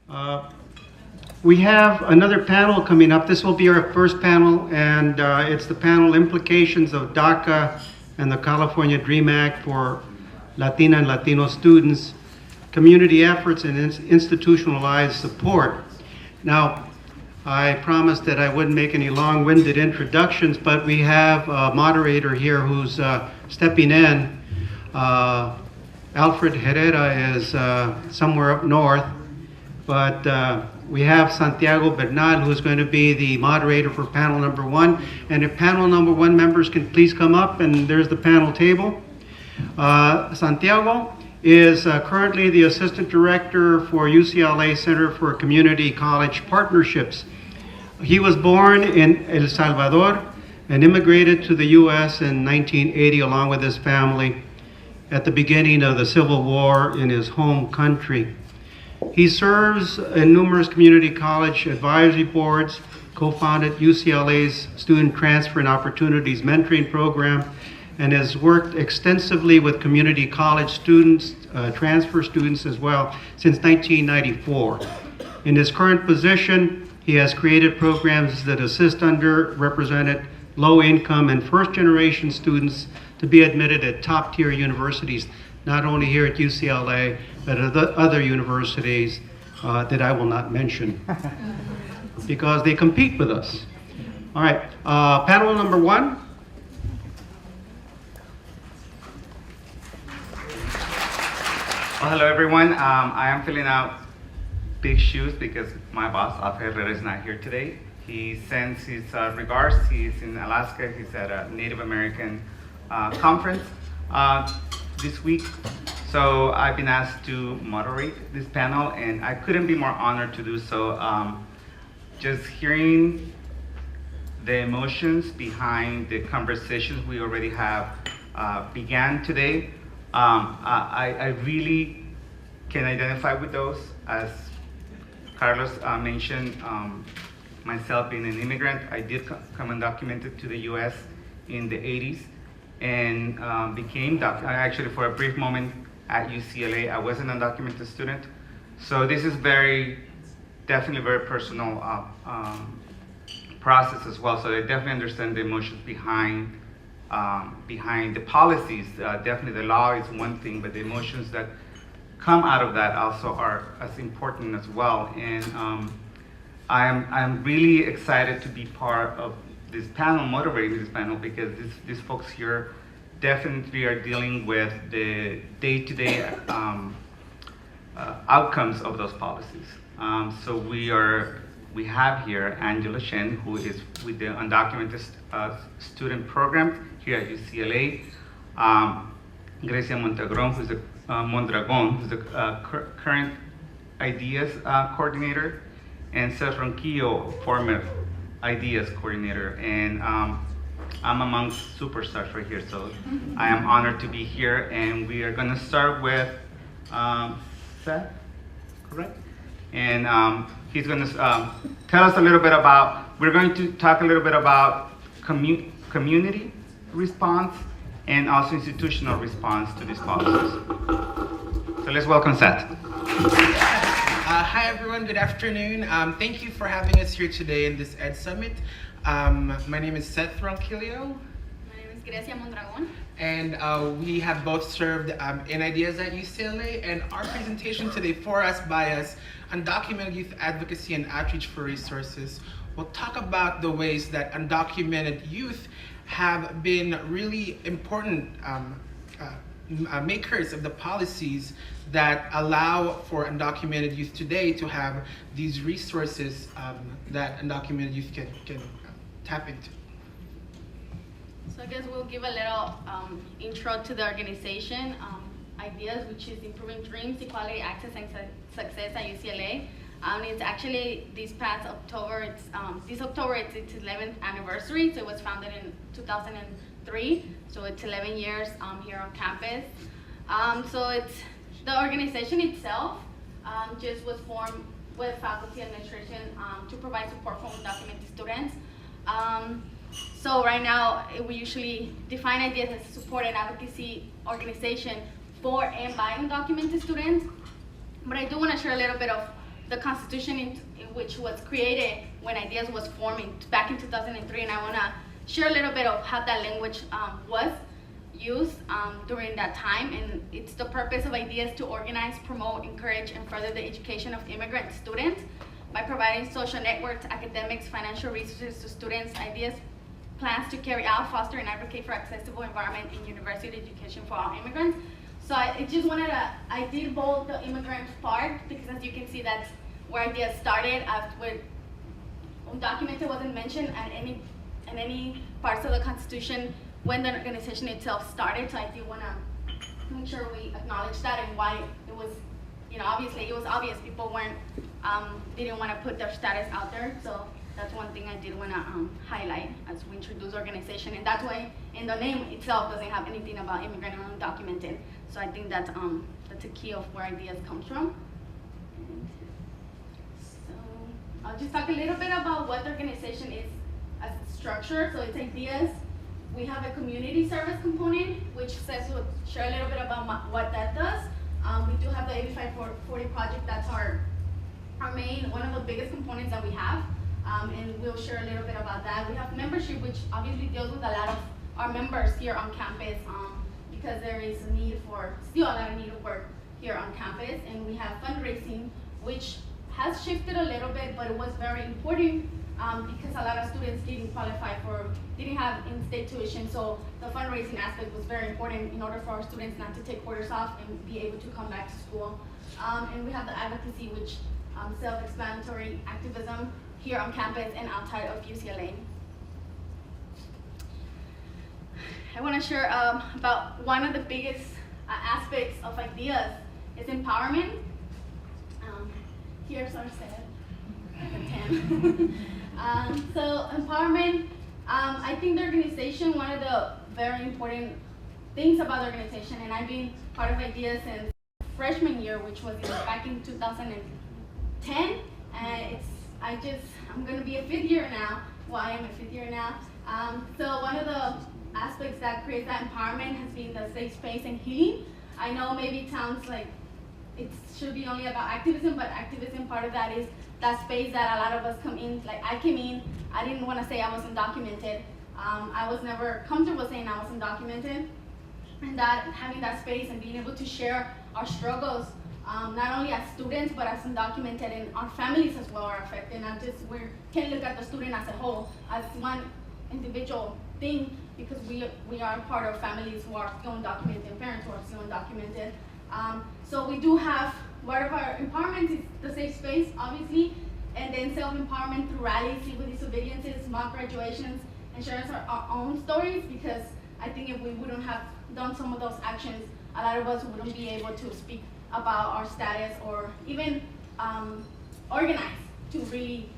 Uh, we have another panel coming up. This will be our first panel, and it's the panel Implications of DACA and the California DREAM Act for Latina and Latino students, community efforts, and institutionalized support. Now, I promised that I wouldn't make any long-winded introductions, but we have a moderator here who's stepping in. Alfred Herrera is somewhere up north, but we have Santiago Bernal, who's going to be the moderator for panel number one. And if panel number one members can please come up, and there's the panel table. Santiago is currently the Assistant Director for UCLA Center for Community College Partnerships. He was born in El Salvador and immigrated to the U.S. in 1980 along with his family at the beginning of the Civil War in his home country. He serves in numerous community college advisory boards, co-founded UCLA's Student Transfer and Opportunities Mentoring Program, and has worked extensively with community college students, transfer students as well, since 1994. In his current position, he has created programs that assist underrepresented, low-income, and first-generation students to be admitted at top-tier universities, not only here at UCLA, but at other universities that I will not mention, because they compete with us. All right, panel number one. Well, hello everyone. I am filling out big shoes because my boss, Alfred Herrera, is not here today. He sends his regards. He's in Alaska. He's at a Native American conference this week. So I've been asked to moderate this panel, and I couldn't be more honored to do so. Just hearing the emotions behind the conversations we already have began today, I really can identify with those. As Carlos mentioned, myself being an immigrant, I did come undocumented to the US in the 80s and became actually for a brief moment at UCLA, I was an undocumented student. So this is definitely very personal process as well. So I definitely understand the emotions behind the policies. Definitely the law is one thing, but the emotions that come out of that also are as important as well. And I'm really excited to be part of this panel, moderating this panel, because these folks here definitely are dealing with the day-to-day outcomes of those policies. So we have here Angela Shen, who is with the undocumented student program here at UCLA. Grecia Mondragon, who's the current IDEAS coordinator, and Seth Ronquillo, former IDEAS coordinator. And I'm amongst superstars right here, so I am honored to be here. And we are going to start with Seth, correct? And he's going to tell us a little bit about, we're going to talk a little bit about community response and also institutional response to these policies. So let's welcome Seth. Hi everyone, good afternoon. Thank you for having us here today in this Ed Summit. My name is Seth Ronquillo. My name is Grecia Mondragon. And we have both served in IDEAS at UCLA, and our presentation today for us, by us, Undocumented Youth Advocacy and Outreach for Resources, will talk about the ways that undocumented youth have been really important makers of the policies that allow for undocumented youth today to have these resources that undocumented youth can tap into. So I guess we'll give a little intro to the organization, IDEAS, which is Improving Dreams, Equality, Access, and Success at UCLA. It's actually this past October, this October it's its 11th anniversary, so it was founded in 2003, so it's 11 years here on campus. So it's the organization itself just was formed with faculty administration to provide support for undocumented students. So right now, we usually define IDEAS as a support and advocacy organization for and by undocumented students. But I do want to share a little bit of the Constitution in which was created when IDEAS was forming back in 2003, and I want to share a little bit of how that language was used during that time. And it's the purpose of IDEAS to organize, promote, encourage, and further the education of immigrant students by providing social networks, academics, financial resources to students. IDEAS plans to carry out, foster, and advocate for accessible environment in university education for all immigrants. So I just wanted to, I did bold the immigrant part because, as you can see, that's where IDEAS started. With undocumented wasn't mentioned at any parts of the Constitution when the organization itself started. So I do want to make sure we acknowledge that and why it was, obviously it was obvious people didn't want to put their status out there. So that's one thing I did want to highlight as we introduce organization, and that's why in the name itself doesn't have anything about immigrant or undocumented. So I think that's a key of where IDEAS comes from. And so I'll just talk a little bit about what the organization is as a structure. So it's IDEAS. We have a community service component, which says we'll share a little bit about what that does. We do have the 8540 project. That's our main, one of the biggest components that we have. And we'll share a little bit about that. We have membership, which obviously deals with a lot of our members here on campus, because there is a need for, still a lot of need of work here on campus. And we have fundraising, which has shifted a little bit, but it was very important because a lot of students didn't have in-state tuition. So the fundraising aspect was very important in order for our students not to take quarters off and be able to come back to school. And we have the advocacy, which self-explanatory activism here on campus and outside of UCLA. I want to share about one of the biggest aspects of IDEAS is empowerment. Here's our set, like a 10. So empowerment, I think the organization, one of the very important things about the organization, and I've been part of IDEAS since freshman year, which was back in 2010, and I'm going to be a fifth year now. Well, I am a fifth year now. So one of the aspects that creates that empowerment has been the safe space and healing. I know maybe it sounds like it should be only about activism, but activism, part of that is that space that a lot of us come in. Like I came in, I didn't want to say I was undocumented. I was never comfortable saying I was undocumented. And that having that space and being able to share our struggles, not only as students, but as undocumented, and our families as well are affected. Not just, we can't look at the student as a whole, as one individual thing, because we are part of families who are still undocumented, and parents who are still undocumented. So we do have, part of our empowerment is the safe space, obviously, and then self-empowerment through rallies, civil disobediences, mock graduations, and sharing our own stories, because I think if we wouldn't have done some of those actions, a lot of us wouldn't be able to speak about our status or even organize to really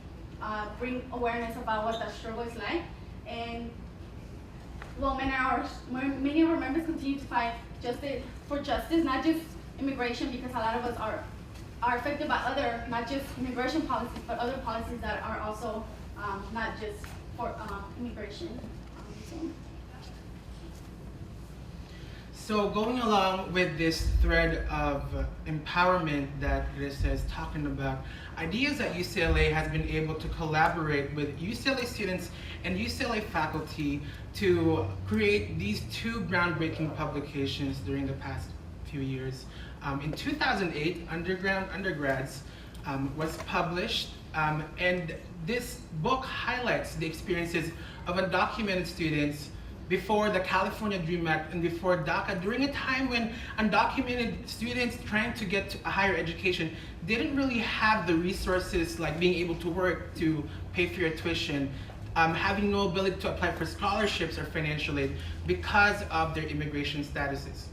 bring awareness about what that struggle is like. And well, many of our members continue to fight for justice, not just immigration, because a lot of us are affected by other, not just immigration policies, but other policies that are also not just for immigration. So going along with this thread of empowerment that Risa is talking about, IDEAS at UCLA has been able to collaborate with UCLA students and UCLA faculty to create these two groundbreaking publications during the past few years. In 2008, Undergrads was published, and this book highlights the experiences of undocumented students before the California Dream Act and before DACA, during a time when undocumented students trying to get to a higher education didn't really have the resources, like being able to work to pay for your tuition, having no ability to apply for scholarships or financial aid because of their immigration statuses.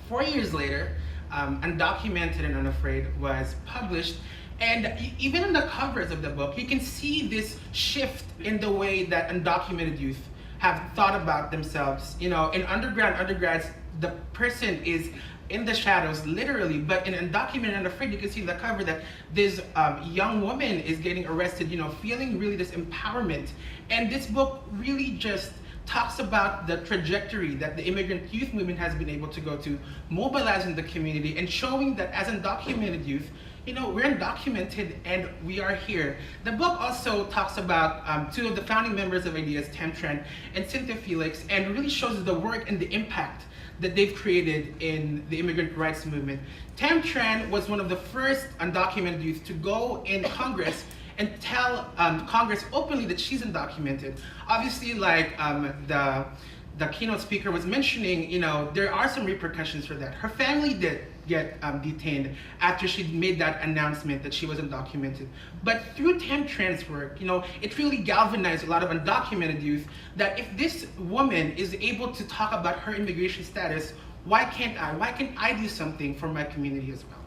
4 years later, Undocumented and Unafraid was published, and even in the covers of the book, you can see this shift in the way that undocumented youth have thought about themselves. You know, in undergrads, the person is in the shadows, literally, but in Undocumented and Unafraid, you can see the cover that this young woman is getting arrested, you know, feeling really this empowerment. And this book really just talks about the trajectory that the immigrant youth movement has been able to go to, mobilizing the community and showing that as undocumented youth, we're undocumented and we are here. The book also talks about two of the founding members of IDEAS, Tam Tran and Cynthia Felix, and really shows the work and the impact that they've created in the immigrant rights movement. Tam Tran was one of the first undocumented youth to go in Congress and tell Congress openly that she's undocumented. Obviously, like the keynote speaker was mentioning, there are some repercussions for that. Her family did get detained after she made that announcement that she was undocumented. But through Tam Tran's work, it really galvanized a lot of undocumented youth that if this woman is able to talk about her immigration status, why can't I? Why can't I do something for my community as well?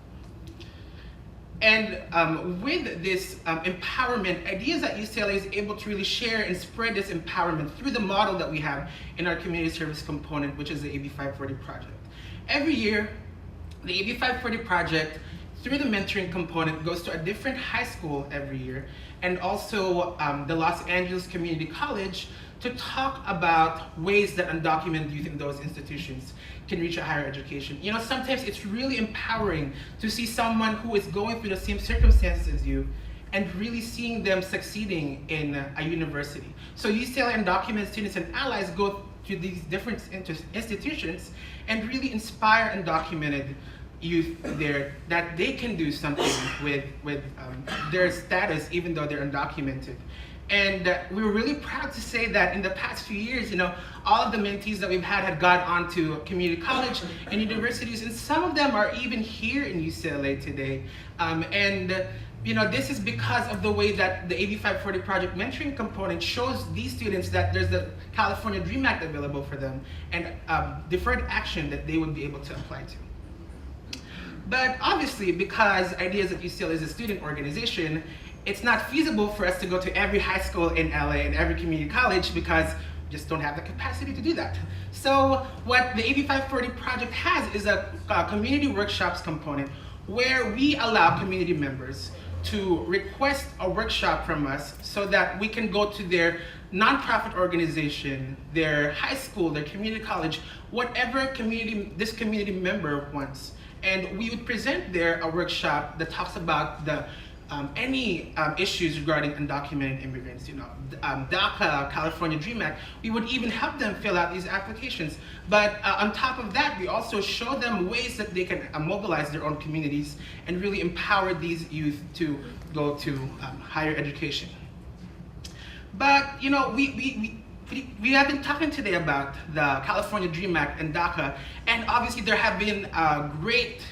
And with this empowerment, IDEAS at UCLA is able to really share and spread this empowerment through the model that we have in our community service component, which is the AB 540 project. Every year, the AB 540 project, through the mentoring component, goes to a different high school every year, and also the Los Angeles Community College, to talk about ways that undocumented youth in those institutions can reach a higher education. Sometimes it's really empowering to see someone who is going through the same circumstances as you and really seeing them succeeding in a university. So UCLA undocumented students and allies go to these different institutions and really inspire undocumented youth there that they can do something with their status even though they're undocumented. And we were really proud to say that in the past few years, all of the mentees that we've had gone on to community college and universities, and some of them are even here in UCLA today. This is because of the way that the AB 540 project mentoring component shows these students that there's the California Dream Act available for them and deferred action that they would be able to apply to. But obviously, because IDEAS at UCLA is a student organization, it's not feasible for us to go to every high school in LA and every community college because we just don't have the capacity to do that. So what the AB 540 project has is a community workshops component where we allow community members to request a workshop from us so that we can go to their nonprofit organization, their high school, their community college, whatever this community member wants. And we would present there a workshop that talks about any issues regarding undocumented immigrants, DACA, California Dream Act. We would even help them fill out these applications. But on top of that, we also show them ways that they can mobilize their own communities and really empower these youth to go to higher education. But we have been talking today about the California Dream Act and DACA, and obviously there have been a great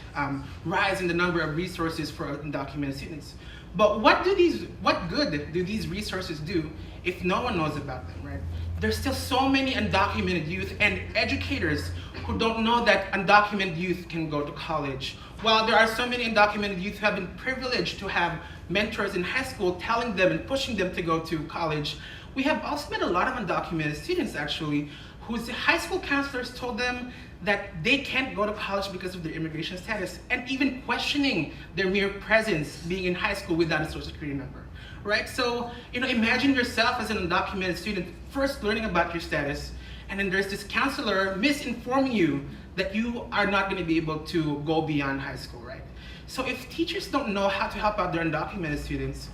rise in the number of resources for undocumented students. But what good do these resources do if no one knows about them, right? There's still so many undocumented youth and educators who don't know that undocumented youth can go to college. While there are so many undocumented youth who have been privileged to have mentors in high school telling them and pushing them to go to college, we have also met a lot of undocumented students actually whose high school counselors told them that they can't go to college because of their immigration status, and even questioning their mere presence being in high school without a social security number, right? So, imagine yourself as an undocumented student first learning about your status, and then there's this counselor misinforming you that you are not going to be able to go beyond high school, right? So if teachers don't know how to help out their undocumented students,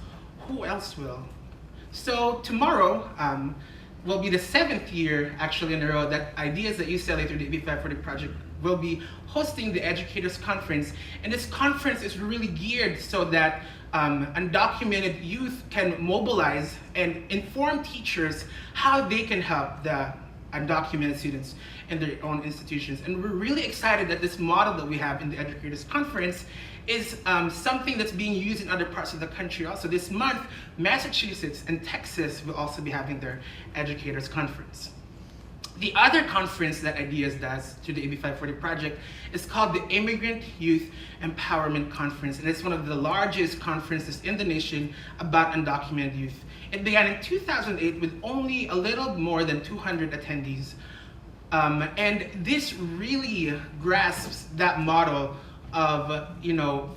who else will? So tomorrow, will be the 7th year actually in a row that IDEAS at UCLA through the AB 540 project will be hosting the Educators Conference. And this conference is really geared so that undocumented youth can mobilize and inform teachers how they can help the undocumented students in their own institutions. And we're really excited that this model that we have in the Educators Conference is something that's being used in other parts of the country also. This month, Massachusetts and Texas will also be having their Educators Conference. The other conference that IDEAS does through the AB 540 project is called the Immigrant Youth Empowerment Conference, and it's one of the largest conferences in the nation about undocumented youth. It began in 2008 with only a little more than 200 attendees, and this really grasps that model of,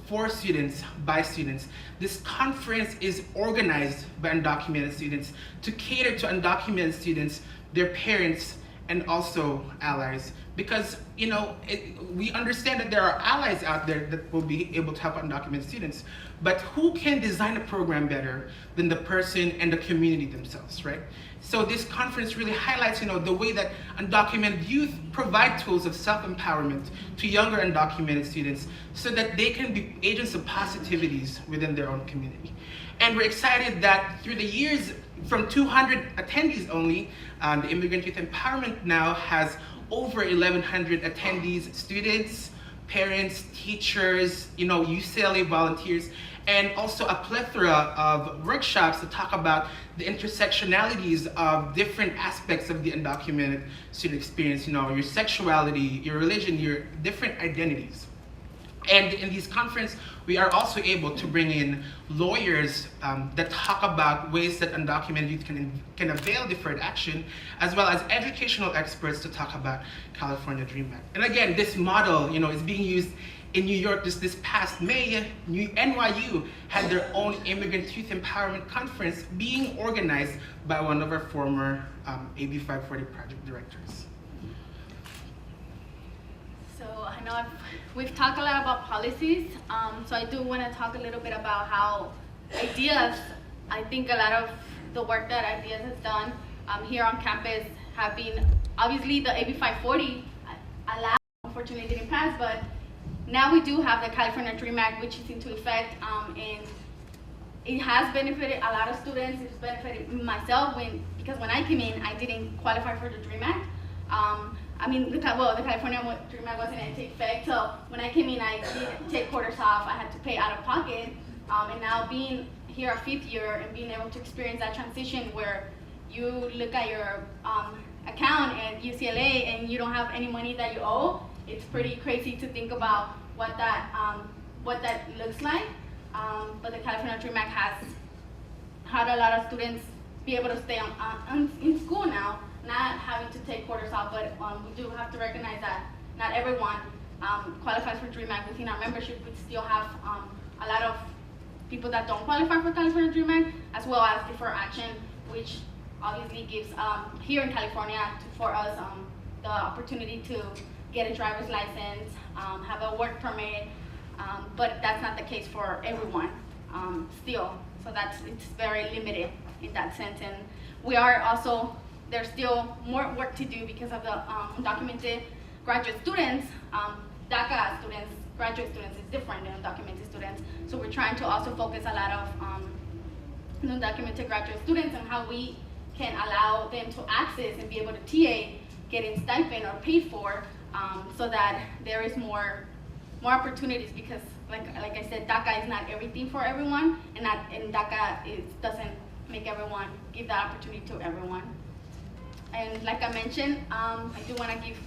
for students, by students. This conference is organized by undocumented students to cater to undocumented students, their parents, and also allies. Because we understand that there are allies out there that will be able to help undocumented students, but who can design a program better than the person and the community themselves, right? So this conference really highlights the way that undocumented youth provide tools of self-empowerment to younger undocumented students so that they can be agents of positivities within their own community. And we're excited that through the years, from 200 attendees only, the Immigrant Youth Empowerment now has over 1,100 attendees, students, parents, teachers, UCLA volunteers, and also a plethora of workshops to talk about the intersectionalities of different aspects of the undocumented student experience, your sexuality, your religion, your different identities. And in these conferences, we are also able to bring in lawyers that talk about ways that undocumented youth can avail deferred action, as well as educational experts to talk about California Dream Act. And again, this model, is being used in New York this past May. NYU had their own Immigrant Youth Empowerment Conference being organized by one of our former AB 540 project directors. So I know we've talked a lot about policies, so I do want to talk a little bit about how ideas, I think a lot of the work that Ideas has done here on campus have been, obviously the AB 540 allowed, unfortunately didn't pass, but now we do have the California Dream Act, which is into effect, and it has benefited a lot of students. It's benefited myself because when I came in, I didn't qualify for the Dream Act. The California Dream Act wasn't into effect, so when I came in, I did take quarters off. I had to pay out of pocket, and now being here a fifth year and being able to experience that transition where you look at your account at UCLA and you don't have any money that you owe, it's pretty crazy to think about what that looks like. But the California Dream Act has had a lot of students be able to stay in school now, not having to take quarters off. But we do have to recognize that not everyone qualifies for Dream Act within our membership. We still have a lot of people that don't qualify for California Dream Act, as well as deferred action, which obviously gives here in California for us the opportunity to get a driver's license, have a work permit, but that's not the case for everyone still. So it's very limited in that sense. And we are also, there's still more work to do because of the undocumented graduate students. DACA students, graduate students is different than undocumented students. So we're trying to also focus a lot of undocumented graduate students and how we can allow them to access and be able to TA getting stipend or paid for, so that there is more opportunities, because like I said, DACA is not everything for everyone, and DACA doesn't make everyone give that opportunity to everyone. And like I mentioned, I do want to give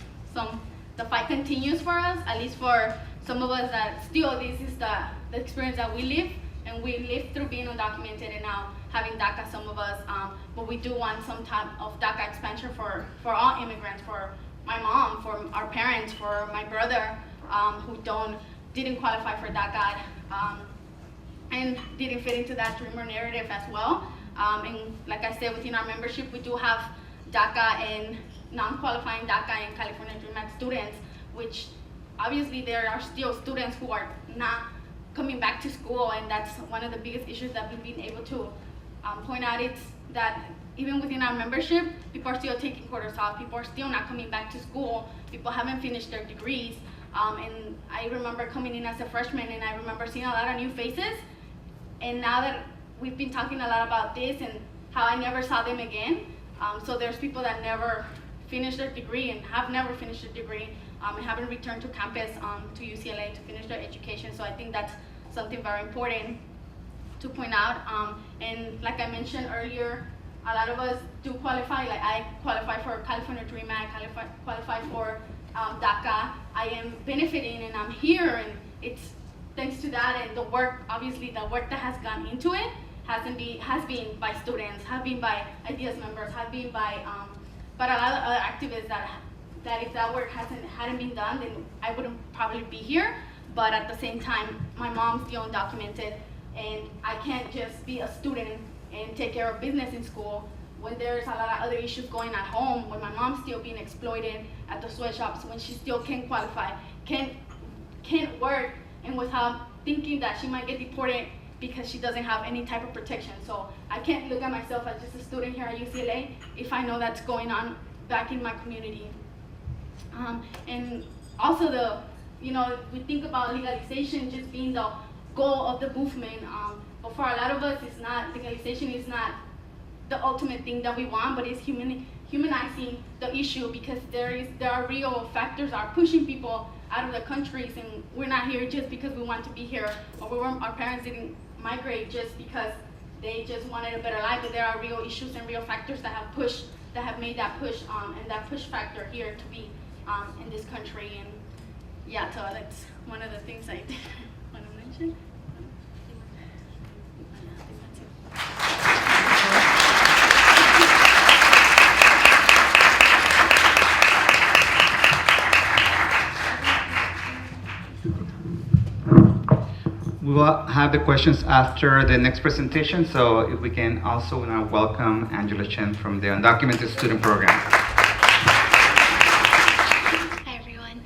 the fight continues for us, at least for some of us that still this is the experience that we live, and we live through being undocumented and now having DACA, some of us, but we do want some type of DACA expansion for all immigrants, for my mom, for our parents, for my brother, who didn't qualify for DACA, and didn't fit into that dreamer narrative as well. And like I said, within our membership, we do have DACA and non-qualifying DACA and California Dream Act students, which obviously there are still students who are not coming back to school, and that's one of the biggest issues that we've been able to point out. It's that even within our membership, people are still taking quarters off, people are still not coming back to school, people haven't finished their degrees. And I remember coming in as a freshman, and I remember seeing a lot of new faces, and now that we've been talking a lot about this and how I never saw them again, so there's people that never finished their degree and have never finished their degree, and haven't returned to campus, to UCLA to finish their education. So I think that's something very important to point out. And like I mentioned earlier, a lot of us do qualify. Like I qualify for California Dream Act, qualify for DACA. I am benefiting and I'm here, and it's thanks to that and the work, obviously the work that has gone into it has been by students, have been by Ideas members, have been by but a lot of other activists that if that work hadn't been done, then I wouldn't probably be here. But at the same time, my mom's still undocumented, and I can't just be a student and take care of business in school when there's a lot of other issues going at home, when my mom's still being exploited at the sweatshops, when she still can't qualify, can't work, and without thinking that she might get deported because she doesn't have any type of protection. So I can't look at myself as just a student here at UCLA if I know that's going on back in my community. And also we think about legalization just being the goal of the movement, but for a lot of us, it's not. Legalization is not the ultimate thing that we want, but it's humanizing the issue, because there are real factors that are pushing people out of the countries, and we're not here just because we want to be here, or our parents didn't migrate just because they just wanted a better life, but there are real issues and real factors that have made that push, and that push factor here to be in this country. And yeah, so that's one of the things I want to mention. We will have the questions after the next presentation, so if we can also now welcome Angela Chen from the Undocumented Student Program. Hi everyone.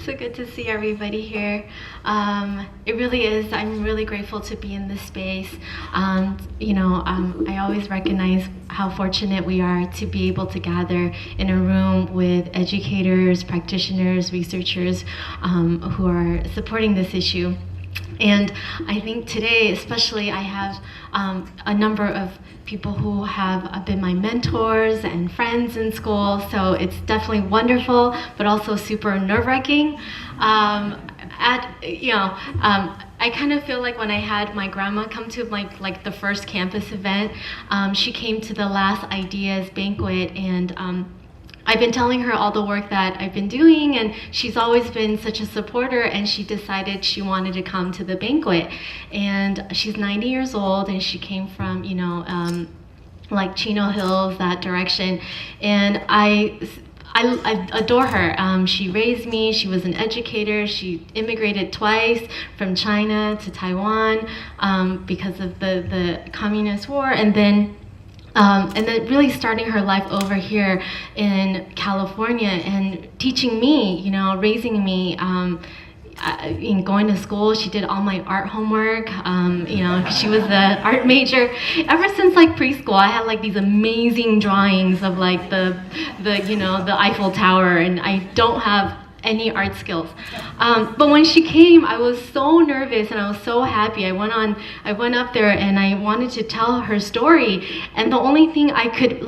So good to see everybody here. It really is. I'm really grateful to be in this space. I always recognize how fortunate we are to be able to gather in a room with educators, practitioners, researchers who are supporting this issue. And I think today, especially, I have a number of people who have been my mentors and friends in school, so it's definitely wonderful, but also super nerve-wracking. I kind of feel like when I had my grandma come to like the first campus event, she came to the last Ideas banquet, and I've been telling her all the work that I've been doing, and she's always been such a supporter, and she decided she wanted to come to the banquet. And she's 90 years old, and she came from, like Chino Hills, that direction. And I adore her. She raised me. She was an educator. She immigrated twice from China to Taiwan because of the Communist War, and then really starting her life over here in California and teaching me, raising me. In going to school, she did all my art homework. She was the art major. Ever since like preschool, I had like these amazing drawings of like the Eiffel Tower, and I don't have any art skills. But when she came, I was so nervous and I was so happy. I went up there and I wanted to tell her story, and the only thing I could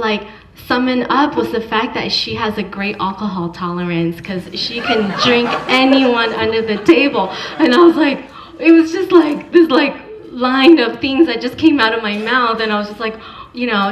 summon up was the fact that she has a great alcohol tolerance, because she can drink anyone under the table. And I was like, it was just like this line of things that just came out of my mouth, and I was just like,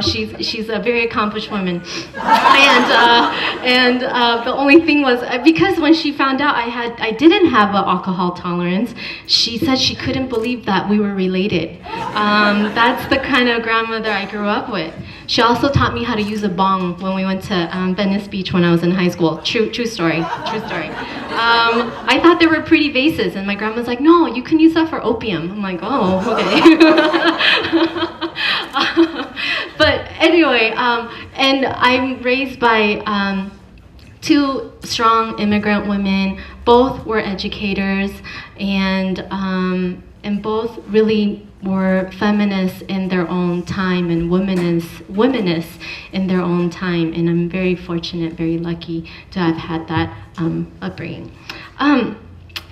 she's a very accomplished woman. And the only thing was, because when she found out I didn't have an alcohol tolerance, she said she couldn't believe that we were related. That's the kind of grandmother I grew up with. She also taught me how to use a bong when we went to Venice Beach when I was in high school. True story. I thought they were pretty vases, and my grandma's like, no, you can use that for opium. I'm like, oh, okay. But anyway, and I'm raised by two strong immigrant women. Both were educators, and both really were feminists in their own time and womanists in their own time. And I'm very fortunate, very lucky to have had that upbringing.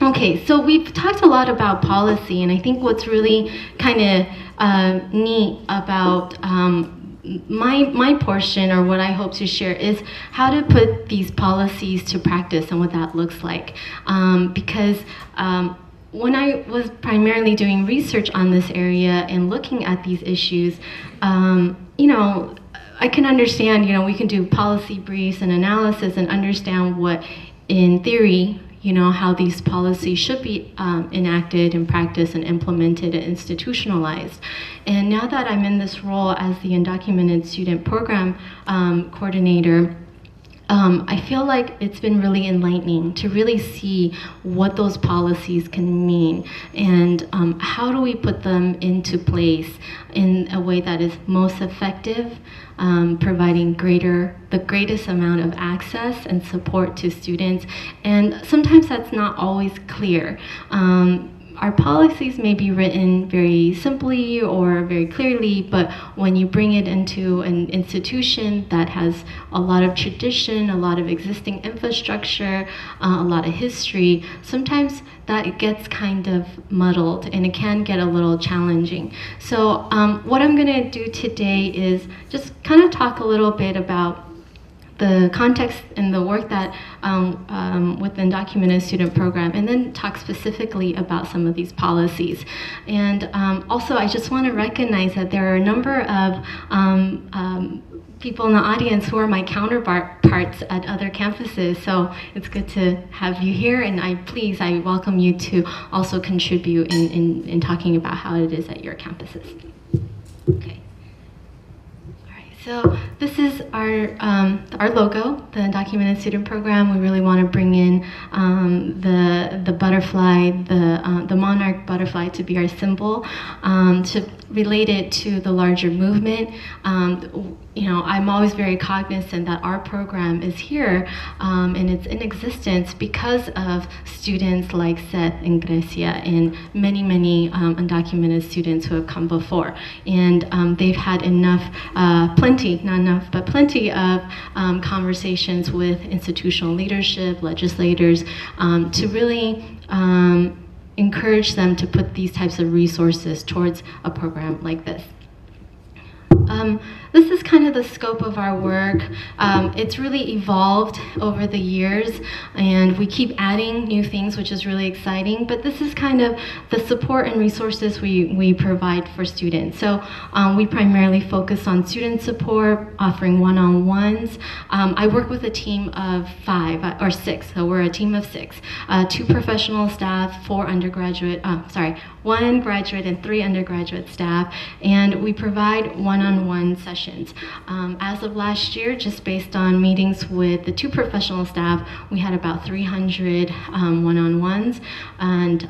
Okay, so we've talked a lot about policy, and I think what's really kind of neat about my portion, or what I hope to share, is how to put these policies to practice and what that looks like. Because when I was primarily doing research on this area and looking at these issues, I can understand, we can do policy briefs and analysis and understand what, in theory, how these policies should be enacted and practiced and implemented and institutionalized. And now that I'm in this role as the Undocumented Student Program Coordinator, I feel like it's been really enlightening to really see what those policies can mean and how do we put them into place in a way that is most effective, providing the greatest amount of access and support to students. And sometimes that's not always clear. Our policies may be written very simply or very clearly, but when you bring it into an institution that has a lot of tradition, a lot of existing infrastructure, a lot of history, sometimes that gets kind of muddled and it can get a little challenging. So what I'm gonna do today is just kind of talk a little bit about the context and the work that with the undocumented student program, and then talk specifically about some of these policies. And also, I just want to recognize that there are a number of people in the audience who are my counterparts at other campuses, so it's good to have you here, and I welcome you to also contribute in talking about how it is at your campuses. Okay. So this is our logo, the Undocumented Student Program. We really want to bring in the butterfly, the monarch butterfly, to be our symbol, to relate it to the larger movement. I'm always very cognizant that our program is here and it's in existence because of students like Seth and Grecia and many undocumented students who have come before. And they've had plenty of conversations with institutional leadership, legislators, to really encourage them to put these types of resources towards a program like this. This is kind of the scope of our work. It's really evolved over the years, and we keep adding new things, which is really exciting, but this is kind of the support and resources we provide for students. So we primarily focus on student support, offering one-on-ones. I work with a team of 5 or 6, so we're a team of 6. 2 professional staff, 1 graduate and 3 undergraduate staff, and we provide one-on-one sessions. As of last year, just based on meetings with the 2 professional staff, we had about 300 one-on-ones, and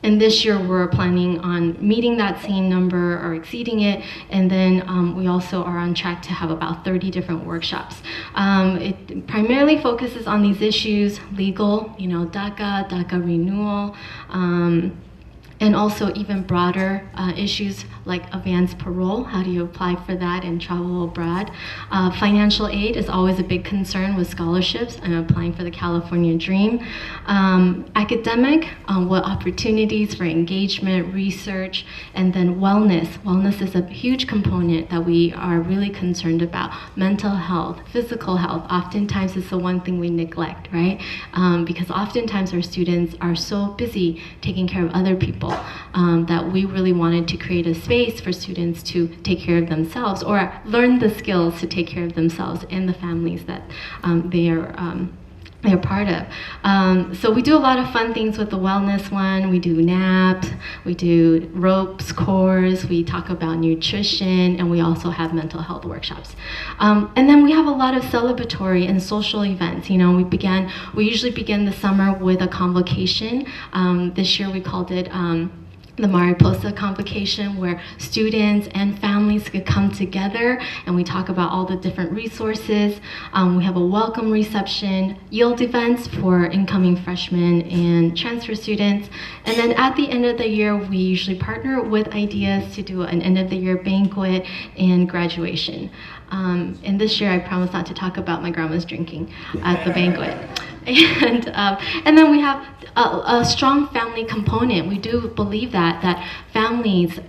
this year we're planning on meeting that same number or exceeding it, and then we also are on track to have about 30 different workshops. It primarily focuses on these issues: legal, DACA renewal, and also even broader issues like advanced parole. How do you apply for that and travel abroad? Financial aid is always a big concern with scholarships and applying for the California Dream. Academic, what opportunities for engagement, research, and then wellness. Wellness is a huge component that we are really concerned about. Mental health, physical health, oftentimes it's the one thing we neglect, right? Because oftentimes our students are so busy taking care of other people that we really wanted to create a space for students to take care of themselves or learn the skills to take care of themselves and the families that they're part of. So we do a lot of fun things with the wellness one. We do naps, we do ropes course, we talk about nutrition, and we also have mental health workshops. And then we have a lot of celebratory and social events. We usually begin the summer with a convocation. This year we called it the Mariposa Convocation, where students and families could come together and we talk about all the different resources. We have a welcome reception, yield events for incoming freshmen and transfer students. And then at the end of the year, we usually partner with Ideas to do an end of the year banquet and graduation. And this year I promise not to talk about my grandma's drinking at the banquet. And then we have a strong family component. We do believe that families,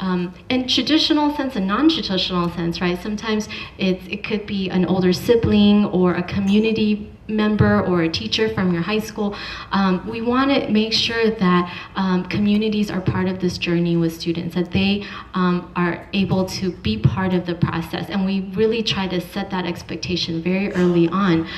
in traditional sense and non-traditional sense, right? Sometimes it could be an older sibling or a community member or a teacher from your high school. We want to make sure that communities are part of this journey with students, that they are able to be part of the process, and we really try to set that expectation very early on.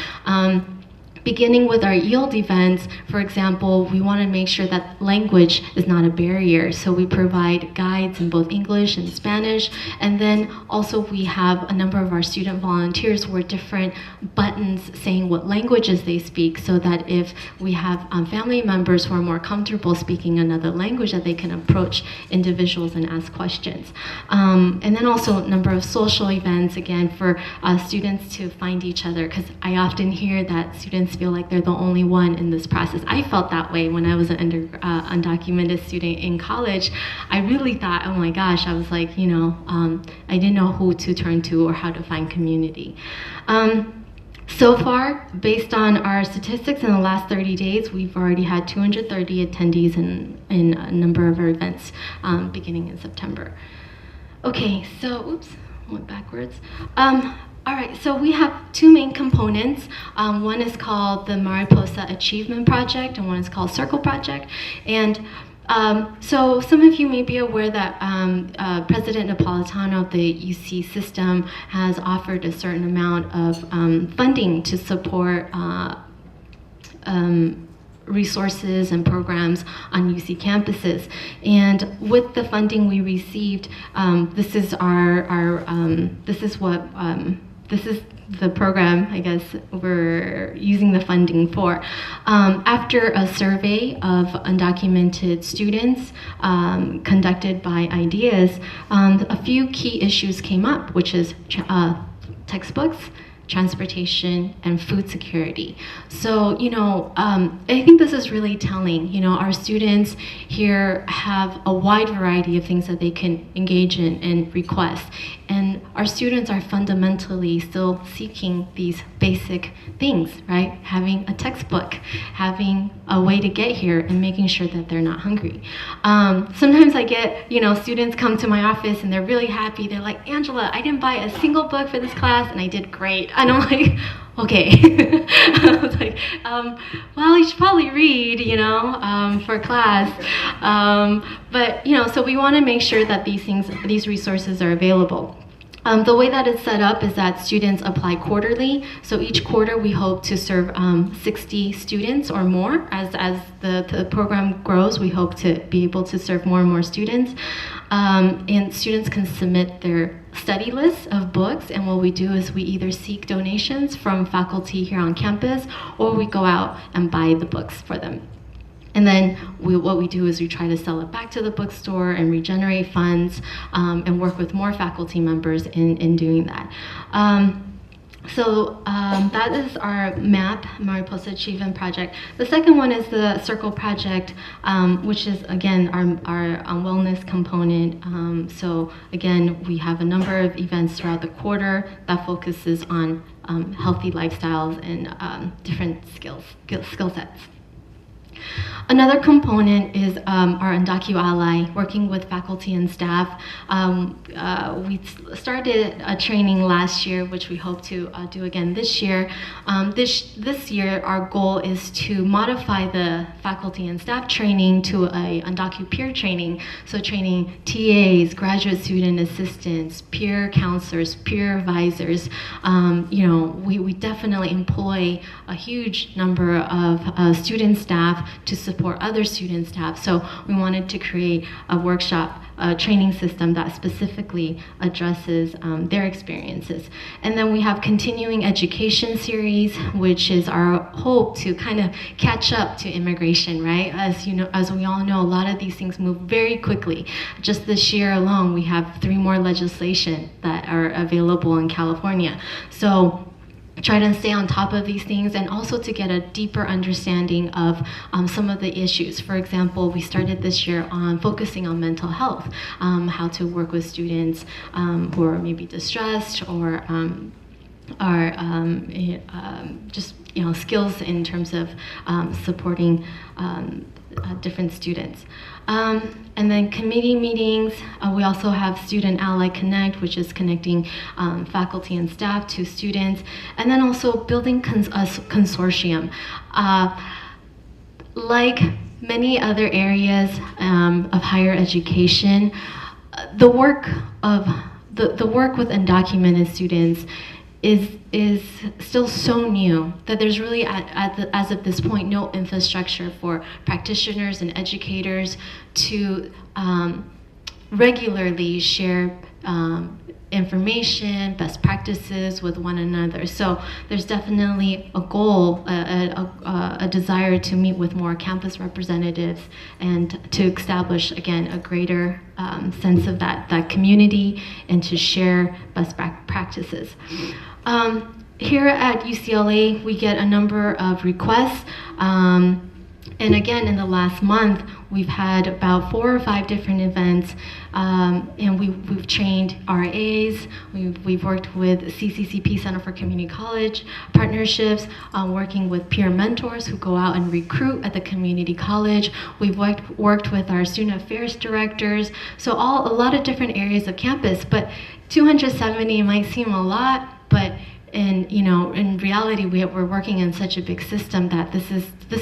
beginning with our yield events, for example, we want to make sure that language is not a barrier. So we provide guides in both English and Spanish. And then also we have a number of our student volunteers wear different buttons saying what languages they speak, so that if we have family members who are more comfortable speaking another language, that they can approach individuals and ask questions. And then also a number of social events, again, for students to find each other, because I often hear that students feel like they're the only one in this process. I felt that way when I was an undocumented student in college. I really thought, oh my gosh, I was like, I didn't know who to turn to or how to find community. So far, based on our statistics in the last 30 days, we've already had 230 attendees in a number of our events beginning in September. Okay, so, oops, went backwards. All right, so we have two main components. One is called the Mariposa Achievement Project, and one is called Circle Project. And so some of you may be aware that President Napolitano of the UC system has offered a certain amount of funding to support resources and programs on UC campuses. And with the funding we received, this is the program, I guess, we're using the funding for. After a survey of undocumented students conducted by Ideas, a few key issues came up, which is textbooks, transportation, and food security. So, I think this is really telling. Our students here have a wide variety of things that they can engage in and request. And our students are fundamentally still seeking these basic things, right? Having a textbook, having a way to get here, and making sure that they're not hungry. Sometimes I get, students come to my office and they're really happy. They're like, Angela, I didn't buy a single book for this class and I did great. And I'm like, okay. I was like, well, you should probably read, for class. But, so we want to make sure that these resources are available. The way that it's set up is that students apply quarterly. So each quarter we hope to serve 60 students or more. As the program grows, we hope to be able to serve more and more students. And students can submit their study lists of books, and what we do is we either seek donations from faculty here on campus, or we go out and buy the books for them. And then what we do is we try to sell it back to the bookstore and regenerate funds and work with more faculty members in doing that. So that is our MAP, Mariposa Achievement Project. The second one is the Circle Project, which is, again, our wellness component. So again, we have a number of events throughout the quarter that focuses on healthy lifestyles and different skill sets. Another component is our Undocu Ally, working with faculty and staff. We started a training last year, which we hope to do again this year. This year, our goal is to modify the faculty and staff training to a Undocu peer training. So training TAs, graduate student assistants, peer counselors, peer advisors. We definitely employ a huge number of student staff to support other student staff. So we wanted to create a workshop, a training system that specifically addresses their experiences. And then we have continuing education series, which is our hope to kind of catch up to immigration, right? As we all know, a lot of these things move very quickly. Just this year alone, we have 3 more legislation that are available in California. So try to stay on top of these things, and also to get a deeper understanding of some of the issues. For example, we started this year on focusing on mental health, how to work with students who are maybe distressed or are just skills in terms of supporting different students. And then committee meetings, we also have Student Ally Connect, which is connecting faculty and staff to students, and then also building a consortium. Like many other areas of higher education, the work with undocumented students is still so new that there's really, as of this point, no infrastructure for practitioners and educators to regularly share information, best practices with one another. So there's definitely a goal, a desire to meet with more campus representatives and to establish, again, a greater sense of that community and to share best practices. Here at UCLA, we get a number of requests. And again, in the last month, we've had about 4 or 5 different events, and we've trained RAs, we've worked with CCCP, Center for Community College partnerships, working with peer mentors who go out and recruit at the community college. We've worked with our student affairs directors, so a lot of different areas of campus, but 270 might seem a lot, but in reality, we're working in such a big system that this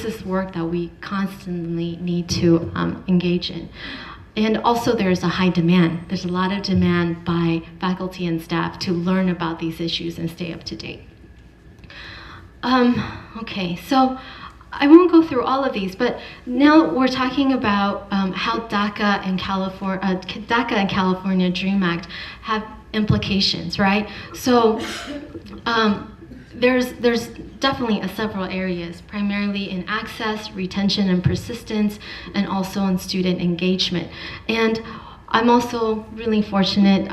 is work that we constantly need to engage in. And also there's a high demand. There's a lot of demand by faculty and staff to learn about these issues and stay up to date. Okay, so I won't go through all of these, but now we're talking about how DACA and California DREAM Act have implications, right? So there's definitely several areas, primarily in access, retention, and persistence, and also in student engagement. And I'm also really fortunate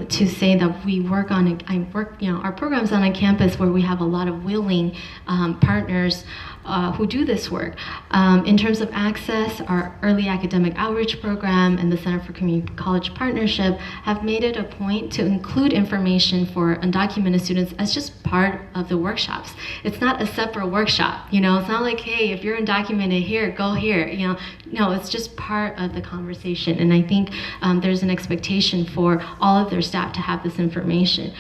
to say that our program's on a campus where we have a lot of willing partners who do this work. In terms of access, our early academic outreach program and the Center for Community College Partnership have made it a point to include information for undocumented students as just part of the workshops. It's not a separate workshop, it's not like, hey, if you're undocumented here, go here, no, it's just part of the conversation. And I think there's an expectation for all of their staff to have this information.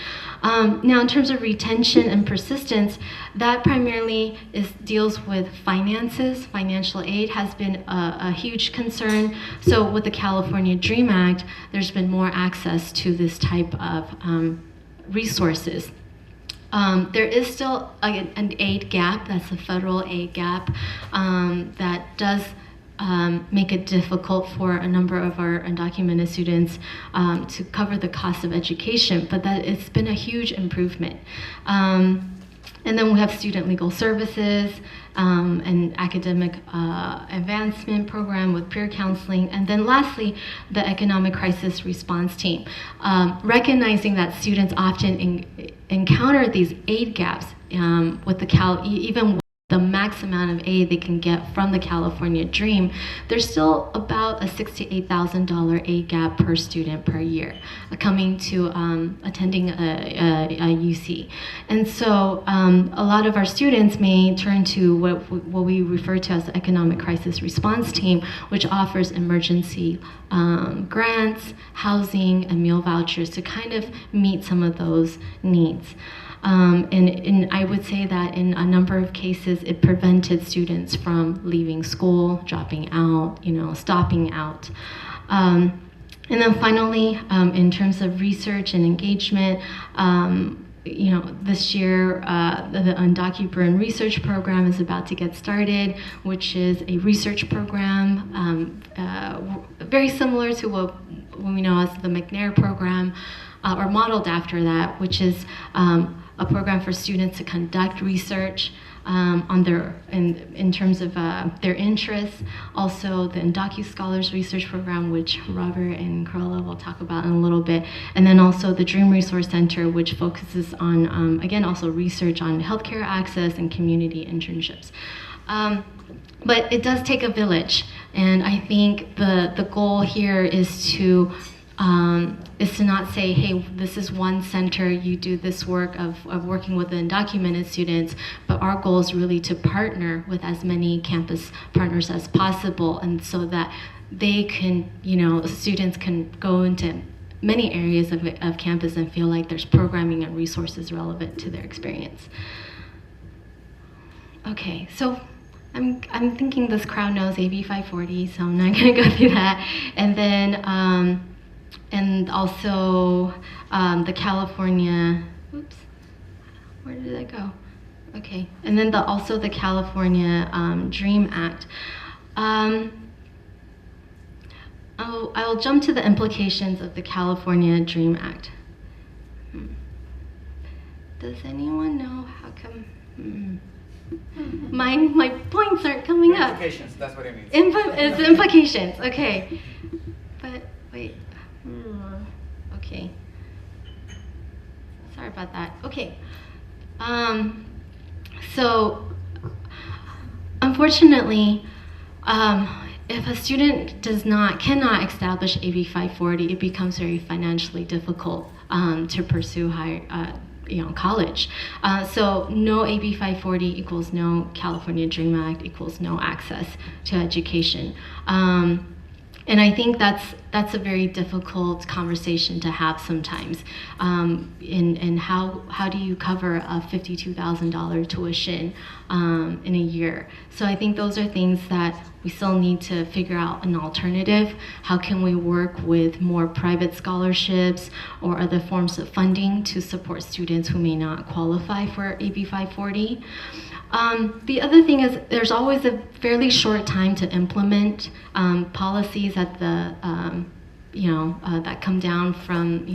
Now, in terms of retention and persistence, that primarily deals with finances. Financial aid has been a huge concern. So with the California DREAM Act, there's been more access to this type of resources. There is still an aid gap, that's a federal aid gap, that does make it difficult for a number of our undocumented students to cover the cost of education, but that it's been a huge improvement. And then we have student legal services, an academic advancement program with peer counseling, and then lastly, the economic crisis response team. Recognizing that students often encounter these aid gaps with even the max amount of aid they can get from the California DREAM, there's still about a $6,000 to $8,000 aid gap per student per year coming to attending a UC. And so a lot of our students may turn to what we refer to as the Economic Crisis Response Team, which offers emergency grants, housing, and meal vouchers to kind of meet some of those needs. And I would say that in a number of cases, it prevented students from leaving school, dropping out, stopping out. And then finally, in terms of research and engagement, this year, the Undocumented Research Program is about to get started, which is a research program very similar to what we know as the McNair program, or modeled after that, which is a program for students to conduct research in terms of their interests. Also, the Undocu Scholars Research Program, which Robert and Carola will talk about in a little bit, and then also the Dream Resource Center, which focuses on, again, also research on healthcare access and community internships. But it does take a village, and I think the goal here is to not say, hey, this is one center, you do this work of working with the undocumented students, but our goal is really to partner with as many campus partners as possible, and so that they can, students can go into many areas of campus and feel like there's programming and resources relevant to their experience. Okay, so I'm thinking this crowd knows AB 540, so I'm not gonna go through that. And then, and also the California, Where did it go? Okay, and then also the California Dream Act. I'll jump to the implications of the California Dream Act. Does anyone know how come? My points aren't coming up. Implications, that's what it means. It's implications, okay. But wait. Okay. Sorry about that. Okay. So, unfortunately, if a student cannot establish AB 540, it becomes very financially difficult to pursue college. So no AB 540 equals no California Dream Act equals no access to education. And I think that's a very difficult conversation to have sometimes. In how do you cover a $52,000 tuition in a year? So I think those are things that we still need to figure out an alternative. How can we work with more private scholarships or other forms of funding to support students who may not qualify for AB 540? The other thing is there's always a fairly short time to implement policies at the that come down from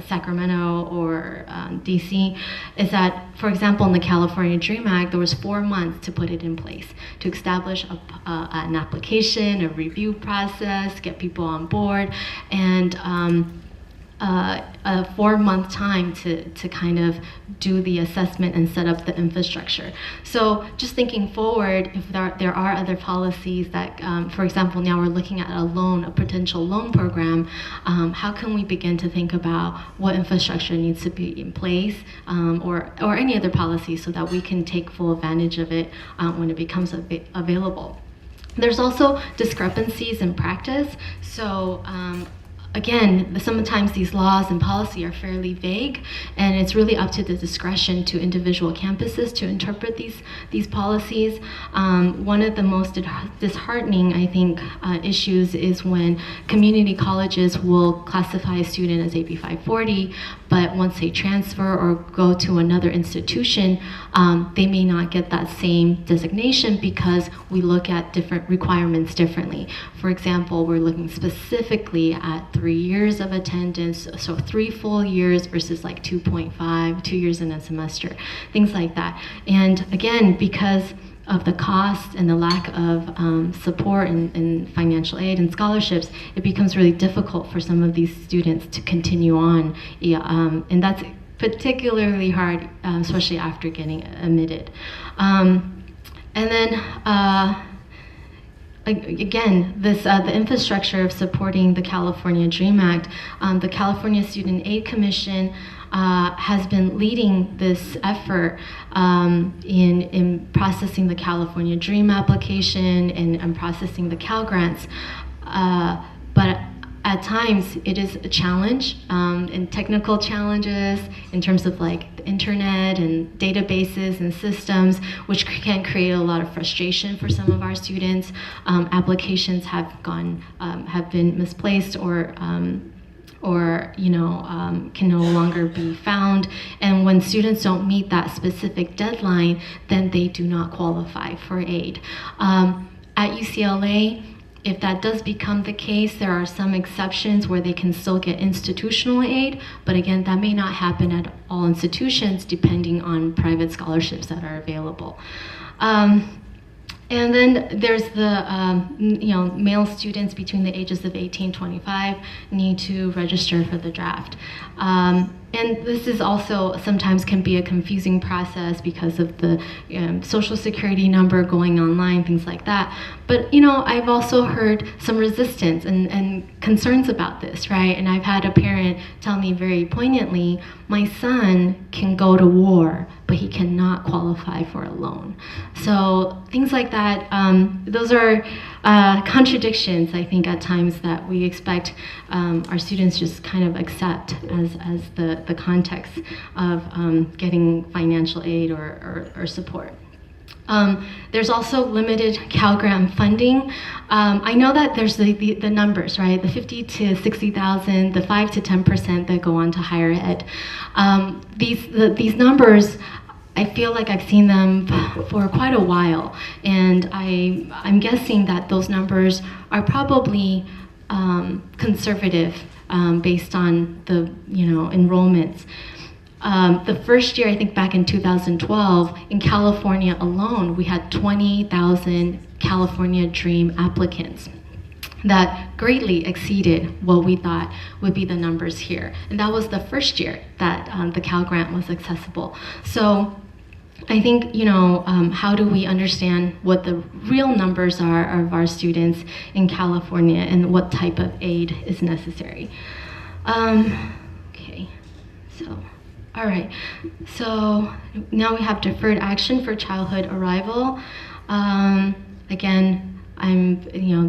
Sacramento or DC. Is that, for example, in the California Dream Act, there was 4 months to put it in place, to establish an application, a review process, get people on board, and a 4-month time to kind of do the assessment and set up the infrastructure. So just thinking forward, if there are other policies that, for example, now we're looking at a potential loan program, how can we begin to think about what infrastructure needs to be in place, or any other policy so that we can take full advantage of it when it becomes available. There's also discrepancies in practice. So again, sometimes these laws and policy are fairly vague, and it's really up to the discretion to individual campuses to interpret these policies. One of the most disheartening, I think, issues is when community colleges will classify a student as AB 540, but once they transfer or go to another institution, they may not get that same designation because we look at different requirements differently. For example, we're looking specifically at 3 years of attendance, so 3 full years versus like 2.5, 2 years in a semester, things like that. And again, because of the cost and the lack of support and financial aid and scholarships, it becomes really difficult for some of these students to continue on. And that's particularly hard, especially after getting admitted. And then, again, the infrastructure of supporting the California Dream Act, the California Student Aid Commission has been leading this effort in processing the California Dream application and processing the Cal Grants. But at times it is a challenge, and technical challenges in terms of like the internet and databases and systems, which can create a lot of frustration for some of our students. Applications have been misplaced or can no longer be found. And when students don't meet that specific deadline, then they do not qualify for aid. At UCLA, if that does become the case, there are some exceptions where they can still get institutional aid, but again, that may not happen at all institutions depending on private scholarships that are available. And then there's the, male students between the ages of 18 and 25 need to register for the draft. And this is also sometimes can be a confusing process because of the social security number going online, things like that. But, I've also heard some resistance and concerns about this, right? And I've had a parent tell me very poignantly, my son can go to war, but he cannot qualify for a loan. So things like that, those are contradictions, I think, at times that we expect our students just kind of accept as the context of getting financial aid or support. There's also limited Cal Grant funding. I know that there's the numbers, right? The 50 to 60,000, the 5 to 10% that go on to higher ed. These numbers, I feel like I've seen them for quite a while, and I'm guessing that those numbers are probably conservative based on the enrollments. The first year, I think back in 2012, in California alone, we had 20,000 California Dream applicants. That greatly exceeded what we thought would be the numbers here. And that was the first year that the Cal Grant was accessible. So I think, how do we understand what the real numbers are of our students in California and what type of aid is necessary? Okay, so. All right, so now we have deferred action for childhood arrival. Again,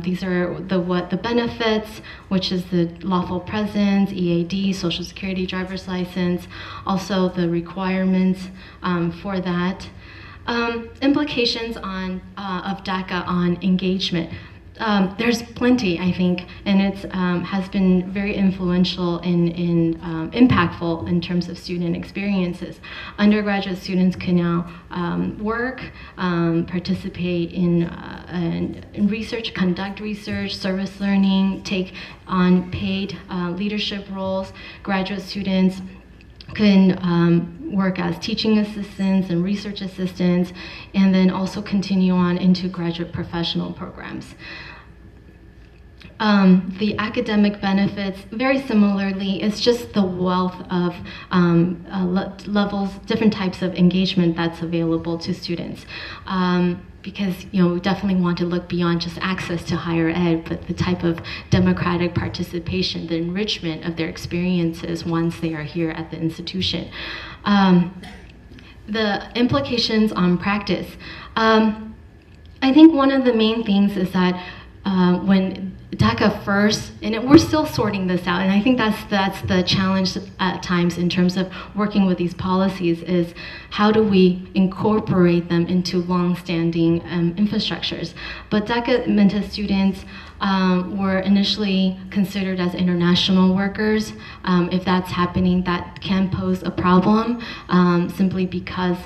these are the benefits, which is the lawful presence, EAD, Social Security, driver's license, also the requirements for that. Implications of DACA on engagement. There's plenty, I think, and it has been very influential and impactful in terms of student experiences. Undergraduate students can now work, participate in research, conduct research, service learning, take on paid leadership roles. Graduate students can work as teaching assistants and research assistants, and then also continue on into graduate professional programs. The academic benefits, very similarly, it's just the wealth of levels, different types of engagement that's available to students. Because we definitely want to look beyond just access to higher ed, but the type of democratic participation, the enrichment of their experiences once they are here at the institution. The implications on practice. I think one of the main things is that when DACA first, and we're still sorting this out, and I think that's the challenge at times in terms of working with these policies, is how do we incorporate them into long-standing infrastructures. But DACA students were initially considered as international workers. If that's happening, that can pose a problem simply because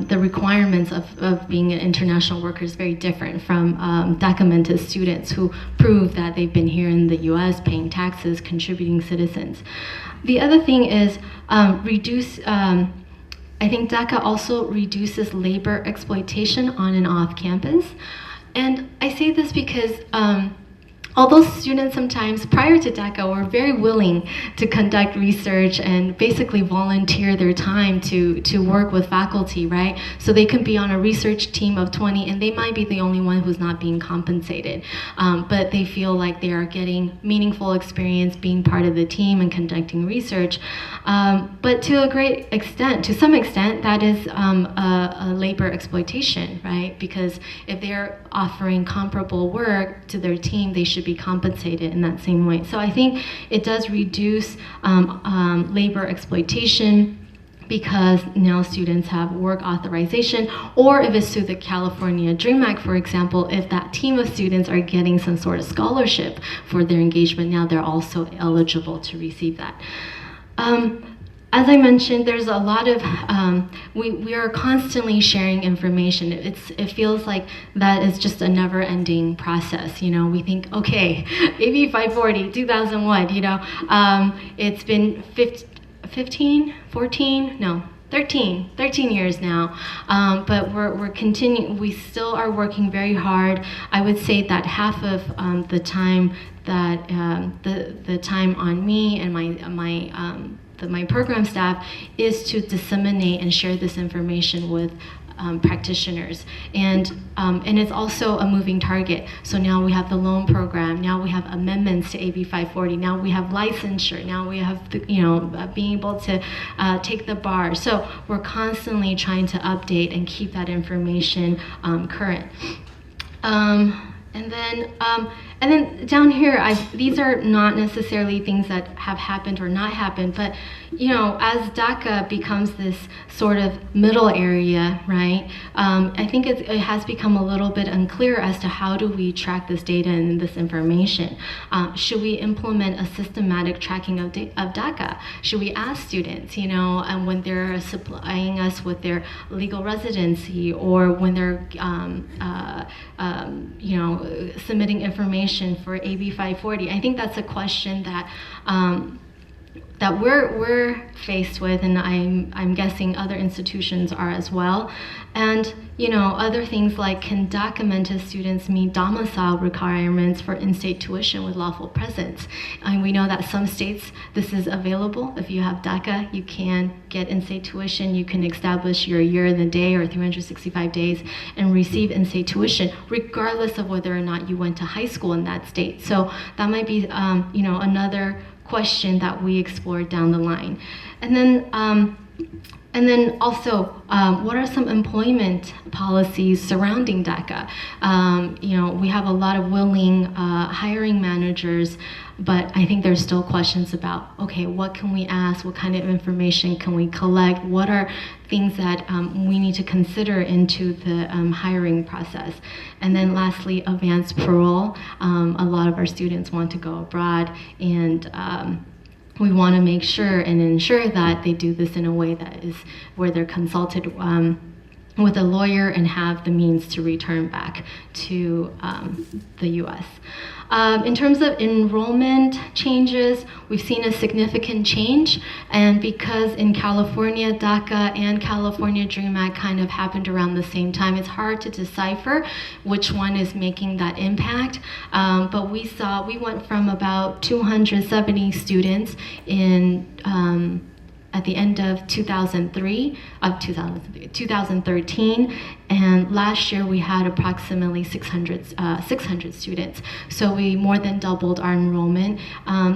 the requirements of being an international worker is very different from DACA students who prove that they've been here in the US, paying taxes, contributing citizens. The other thing is I think DACA also reduces labor exploitation on and off campus. And I say this because although students sometimes, prior to DACA, were very willing to conduct research and basically volunteer their time to work with faculty, right? So they could be on a research team of 20 and they might be the only one who's not being compensated. But they feel like they are getting meaningful experience being part of the team and conducting research. But to some extent, that is a labor exploitation, right? Because if they're offering comparable work to their team, they should be compensated in that same way. So I think it does reduce labor exploitation because now students have work authorization, or if it's through the California Dream Act, for example, if that team of students are getting some sort of scholarship for their engagement, now they're also eligible to receive that. As I mentioned, there's a lot of, we are constantly sharing information. It feels like that is just a never-ending process. We think, okay, AB 540, 2001, it's been 13 years now, but we're continuing. We still are working very hard. I would say that half of the time that the time on me and my program staff is to disseminate and share this information with practitioners, and it's also a moving target. So now we have the loan program, now we have amendments to AB 540, now we have licensure, now we have being able to take the bar. So we're constantly trying to update and keep that information current. And then And then down here, these are not necessarily things that have happened or not happened, but as DACA becomes this sort of middle area, right? I think it has become a little bit unclear as to how do we track this data and this information. Should we implement a systematic tracking of DACA? Should we ask students, and when they're supplying us with their legal residency, or when they're submitting information for AB 540? I think that's a question that we're faced with, and I'm guessing other institutions are as well. And other things like, can documented students meet domicile requirements for in-state tuition with lawful presence? And we know that some states this is available. If you have DACA, you can get in-state tuition. You can establish your year and the day or 365 days and receive in-state tuition, regardless of whether or not you went to high school in that state. So that might be another question that we explore down the line. And then also, what are some employment policies surrounding DACA? We have a lot of willing hiring managers, but I think there's still questions about, okay, what can we ask? What kind of information can we collect? What are things that we need to consider into the hiring process? And then lastly, advanced parole. A lot of our students want to go abroad, and we want to make sure and ensure that they do this in a way that is where they're consulted with a lawyer and have the means to return back to the U.S. In terms of enrollment changes, we've seen a significant change, and because in California, DACA and California DREAM Act kind of happened around the same time, it's hard to decipher which one is making that impact. But we went from about 270 students at the end of 2013, and last year we had approximately 600 students. So we more than doubled our enrollment.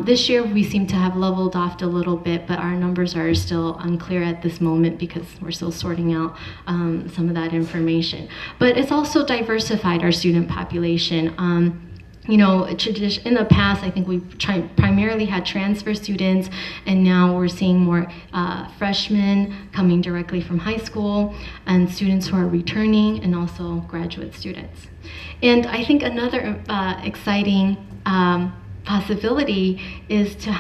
This year we seem to have leveled off a little bit, but our numbers are still unclear at this moment because we're still sorting out some of that information. But it's also diversified our student population. In the past, I think we've primarily had transfer students, and now we're seeing more freshmen coming directly from high school, and students who are returning, and also graduate students. And I think another exciting possibility is to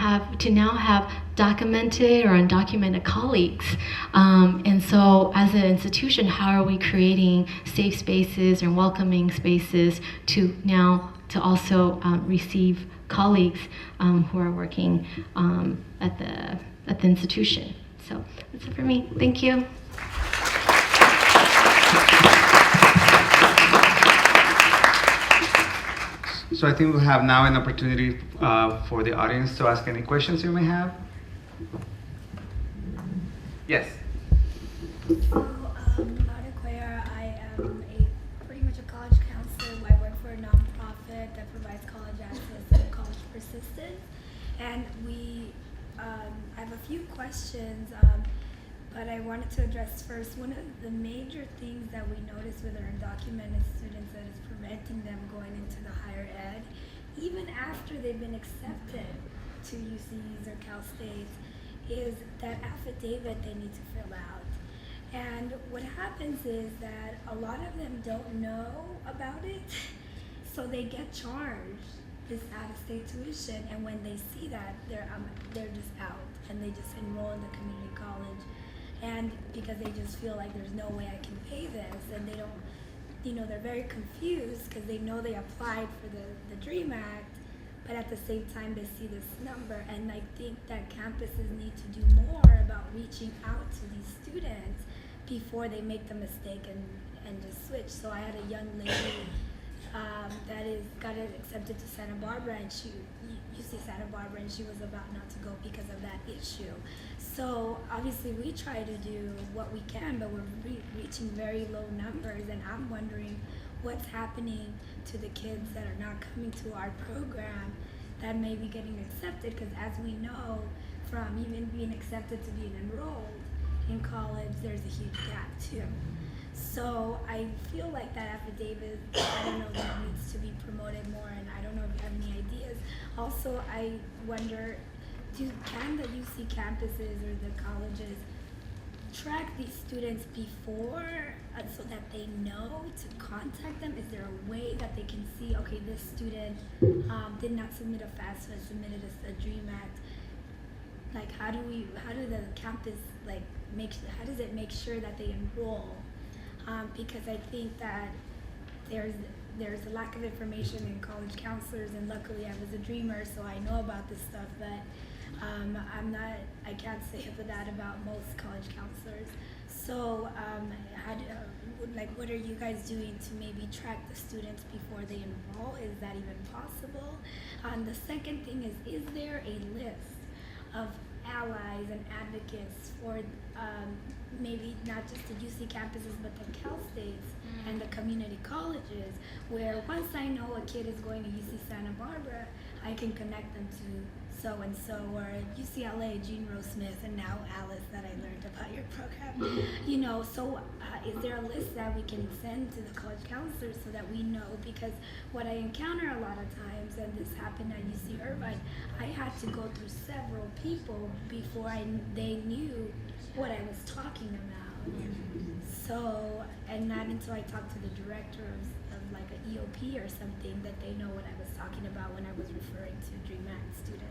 now have documented or undocumented colleagues. And so as an institution, how are we creating safe spaces and welcoming spaces to also receive colleagues who are working at the institution. So that's it for me. Thank you. So I think we'll have now an opportunity for the audience to ask any questions you may have. Yes. I am pretty much a college counselor. I work for a nonprofit that provides college access and college persistence. And I have a few questions, but I wanted to address first one of the major things that we notice with our undocumented students that is preventing them going into the higher ed, even after they've been accepted to UCs or Cal States, is that affidavit they need to fill out. And what happens is that a lot of them don't know about it, so they get charged this out-of-state tuition, and when they see that, they're just out, and they just enroll in the community college, and because they just feel like there's no way I can pay this, and they don't, they're very confused because they know they applied for the DREAM Act, but at the same time they see this number, and I think that campuses need to do more about reaching out to these students before they make the mistake and just switch. So I had a young lady that got accepted to Santa Barbara, and UC Santa Barbara, and she was about not to go because of that issue. So obviously we try to do what we can, but we're reaching very low numbers, and I'm wondering what's happening to the kids that are not coming to our program that may be getting accepted, because as we know from even being accepted to being enrolled, in college, there's a huge gap too. So I feel like that affidavit, I don't know, that needs to be promoted more, and I don't know if you have any ideas. Also, I wonder, can the UC campuses or the colleges track these students before so that they know to contact them? Is there a way that they can see, okay, this student did not submit a FAFSA, submitted a DREAM Act? Like, how do the campus, like, how does it make sure that they enroll? Because I think that there's a lack of information in college counselors, and luckily I was a dreamer, so I know about this stuff, but I can't say that about most college counselors. So what are you guys doing to maybe track the students before they enroll? Is that even possible? The second thing is there a list of allies and advocates for maybe not just the UC campuses, but the Cal States and the community colleges, where once I know a kid is going to UC Santa Barbara, I can connect them to so-and-so, or UCLA, Jean Rose Smith, and now Alice, that I learned about your program. You know, so is there a list that we can send to the college counselors so that we know? Because what I encounter a lot of times, and this happened at UC Irvine, I had to go through several people before they knew what I was talking about. So, and not until I talked to the director of like an EOP or something that they know what I was talking about when I was referring to DREAM Act students.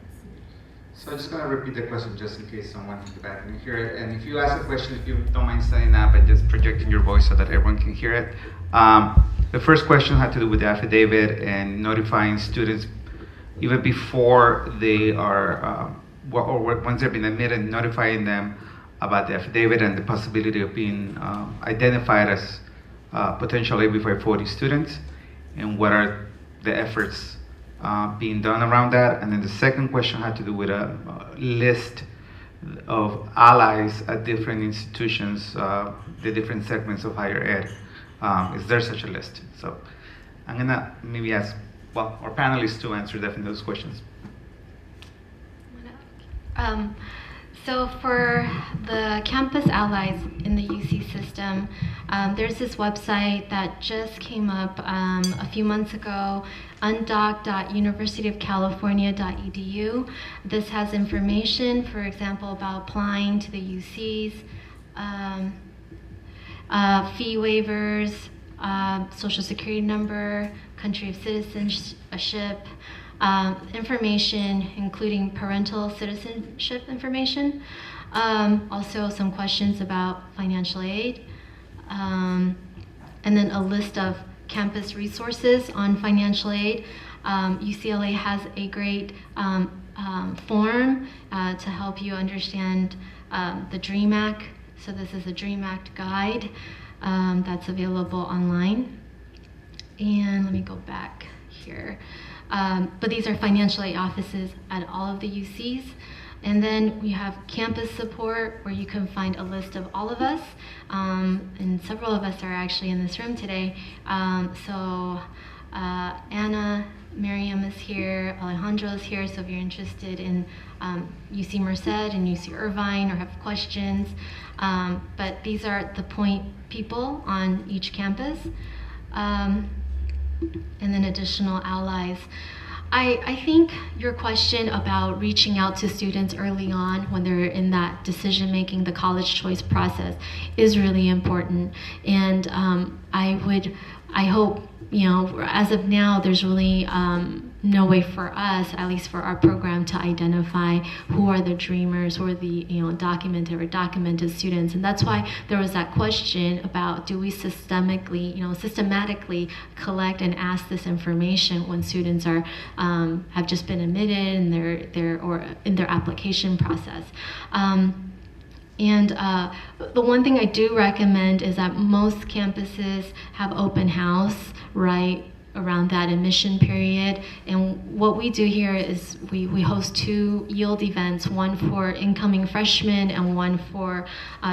So I'm just going to repeat the question just in case someone in the back can hear it. And if you ask a question, if you don't mind standing up and just projecting your voice so that everyone can hear it. The first question had to do with the affidavit and notifying students even before they are, or once they've been admitted, notifying them about the affidavit and the possibility of being identified as potential AB540 students, and what are the efforts being done around that. And then the second question had to do with a list of allies at different institutions, the different segments of higher ed. Is there such a list? So I'm gonna maybe ask, well, our panelists to answer definitely those questions. So for the campus allies in the UC system, there's this website that just came up a few months ago, undoc.universityofcalifornia.edu. This has information, for example, about applying to the UCs, fee waivers, social security number, country of citizenship, information including parental citizenship information, also some questions about financial aid, and then a list of campus resources on financial aid. UCLA has a great form to help you understand the DREAM Act. So this is a DREAM Act guide that's available online. And let me go back here. But these are financial aid offices at all of the UCs. And then we have campus support, where you can find a list of all of us. And several of us are actually in this room today. So Anna, Miriam is here, Alejandro is here. So if you're interested in UC Merced and UC Irvine or have questions. But these are the point people on each campus. And then additional allies. I think your question about reaching out to students early on when they're in that decision-making, the college choice process, is really important. And I hope, you know, as of now, there's really no way for us, at least for our program, to identify who are the dreamers, who are the, you know, documented or documented students. And that's why there was that question about, do we systematically collect and ask this information when students are have just been admitted in their application process. And the one thing I do recommend is that most campuses have open house right around that admission period. And what we do here is we host 2 yield events, one for incoming freshmen and one for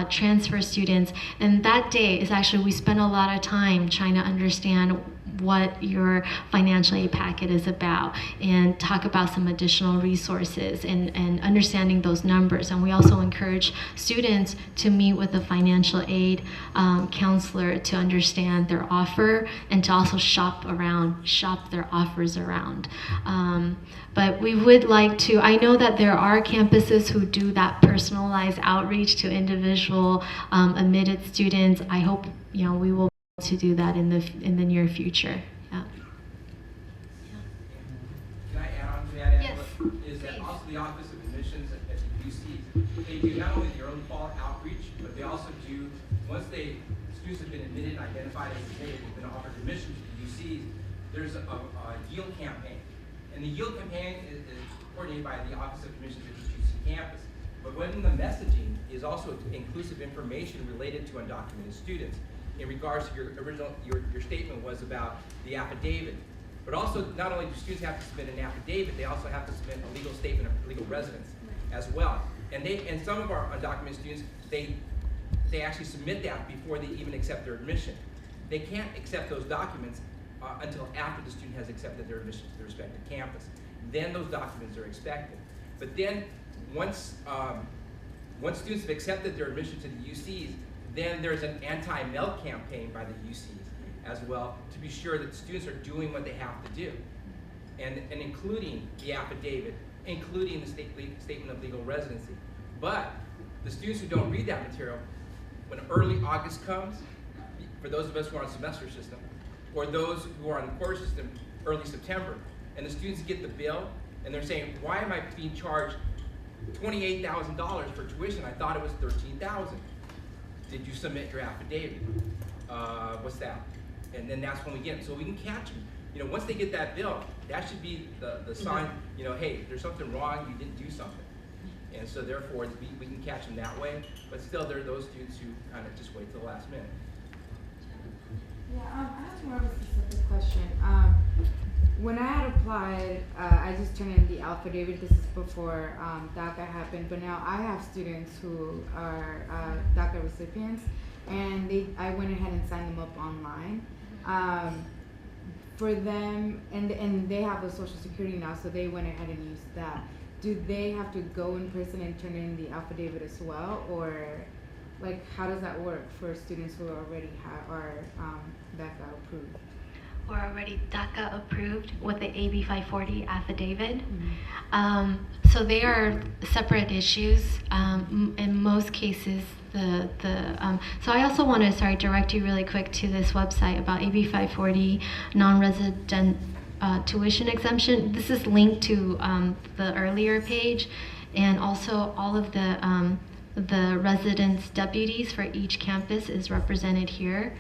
transfer students. And that day is actually, we spend a lot of time trying to understand what your financial aid packet is about and talk about some additional resources and understanding those numbers. And we also encourage students to meet with a financial aid counselor to understand their offer and to also shop their offers around. But we would like to, I know that there are campuses who do that personalized outreach to individual admitted students. I hope we will be able to do that in the near future. Yeah. Can I add on to that? Yes, Is that please. also the Office of Admissions at the UC, they do not only the early fall outreach, but they also do, once students have been admitted and identified as admitted, have been offered admission to the UCs, there's a yield campaign. And the yield campaign is coordinated by the Office of Admissions at each UC campus. But within the messaging is also inclusive information related to undocumented students. In regards to your original, your statement was about the affidavit. But also, not only do students have to submit an affidavit, they also have to submit a legal statement of legal residence as well. And some of our undocumented students, they actually submit that before they even accept their admission. They can't accept those documents until after the student has accepted their admission to the respective campus. Then those documents are expected. But then once students have accepted their admission to the UCs, then there's an anti-melt campaign by the UCs as well to be sure that students are doing what they have to do. And including the affidavit, including the statement of legal residency. But the students who don't read that material, when early August comes, for those of us who are on semester system, or those who are on the quarter system, early September, and the students get the bill, and they're saying, why am I being charged $28,000 for tuition? I thought it was $13,000. Did you submit your affidavit? What's that? And then that's when we get them. So we can catch them. Once they get that bill, that should be the sign, hey, there's something wrong, you didn't do something. And so therefore, we can catch them that way. But still, there are those students who kind of just wait till the last minute. Yeah, I have more of a specific question. When I had applied, I just turned in the affidavit. This is before DACA happened, but now I have students who are DACA recipients, and I went ahead and signed them up online. For them, and they have a social security now, so they went ahead and used that. Do they have to go in person and turn in the affidavit as well, or like how does that work for students who already are DACA approved? Or already DACA approved with the AB 540 affidavit. Mm-hmm. So they are separate issues. In most cases, so I also want to direct you really quick to this website about AB 540 non-resident tuition exemption. This is linked to the earlier page, and also all of the residence deputies for each campus is represented here.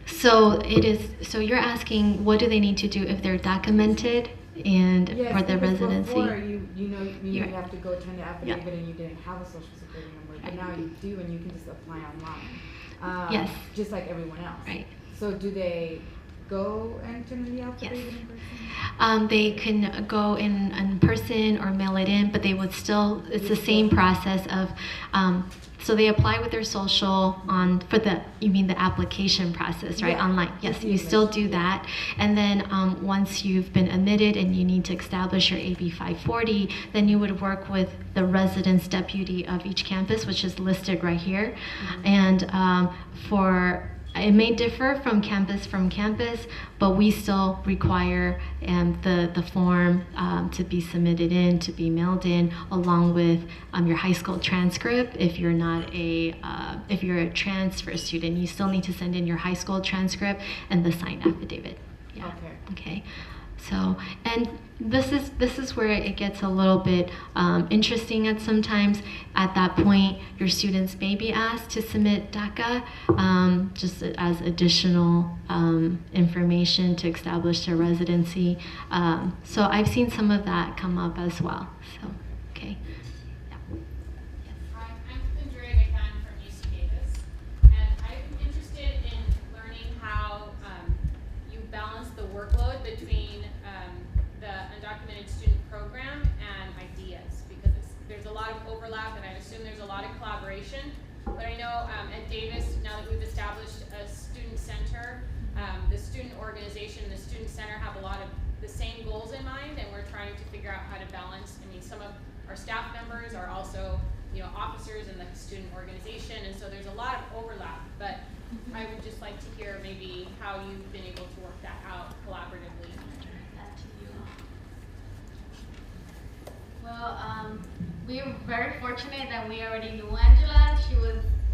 So you're asking what do they need to do if they're documented and Yes, for the because residency? before you Right. have to go turn the affidavit Yeah. and you didn't have a social security number, but Right. now you do and you can just apply online. Yes. Just like everyone else. Right. So do they go and turn in the affidavit in person? They can go in person or mail it in, but they would still, it's the same process of, so they apply with their social you mean the application process, right? Yeah. Online. Yes, Just you the still admission, do that. And then once you've been admitted and you need to establish your AB 540, then you would work with the residence deputy of each campus, which is listed right here. Mm-hmm. And it may differ from campus, but we still require the form to be submitted in, to be mailed in, along with your high school transcript. If you're if you're a transfer student, you still need to send in your high school transcript and the signed affidavit. Yeah. Okay. So, and this is where it gets a little bit interesting at sometimes. At that point, your students may be asked to submit DACA just as additional information to establish their residency. So I've seen some of that come up as well. So, okay. I'm Andrea Gaetan from UC Davis, and I'm interested in learning how you balance the workload between the undocumented student program and ideas, because there's a lot of overlap, and I assume there's a lot of collaboration. But I know at Davis, now that we've established a student center, the student organization, the student center have a lot of the same goals in mind, and we're trying to figure out how to balance. I mean, some of our staff members are also, officers in the student organization, and so there's a lot of overlap, but I would just like to hear maybe how you've been able to work that out collaboratively. Well, we are very fortunate that we already knew Angela.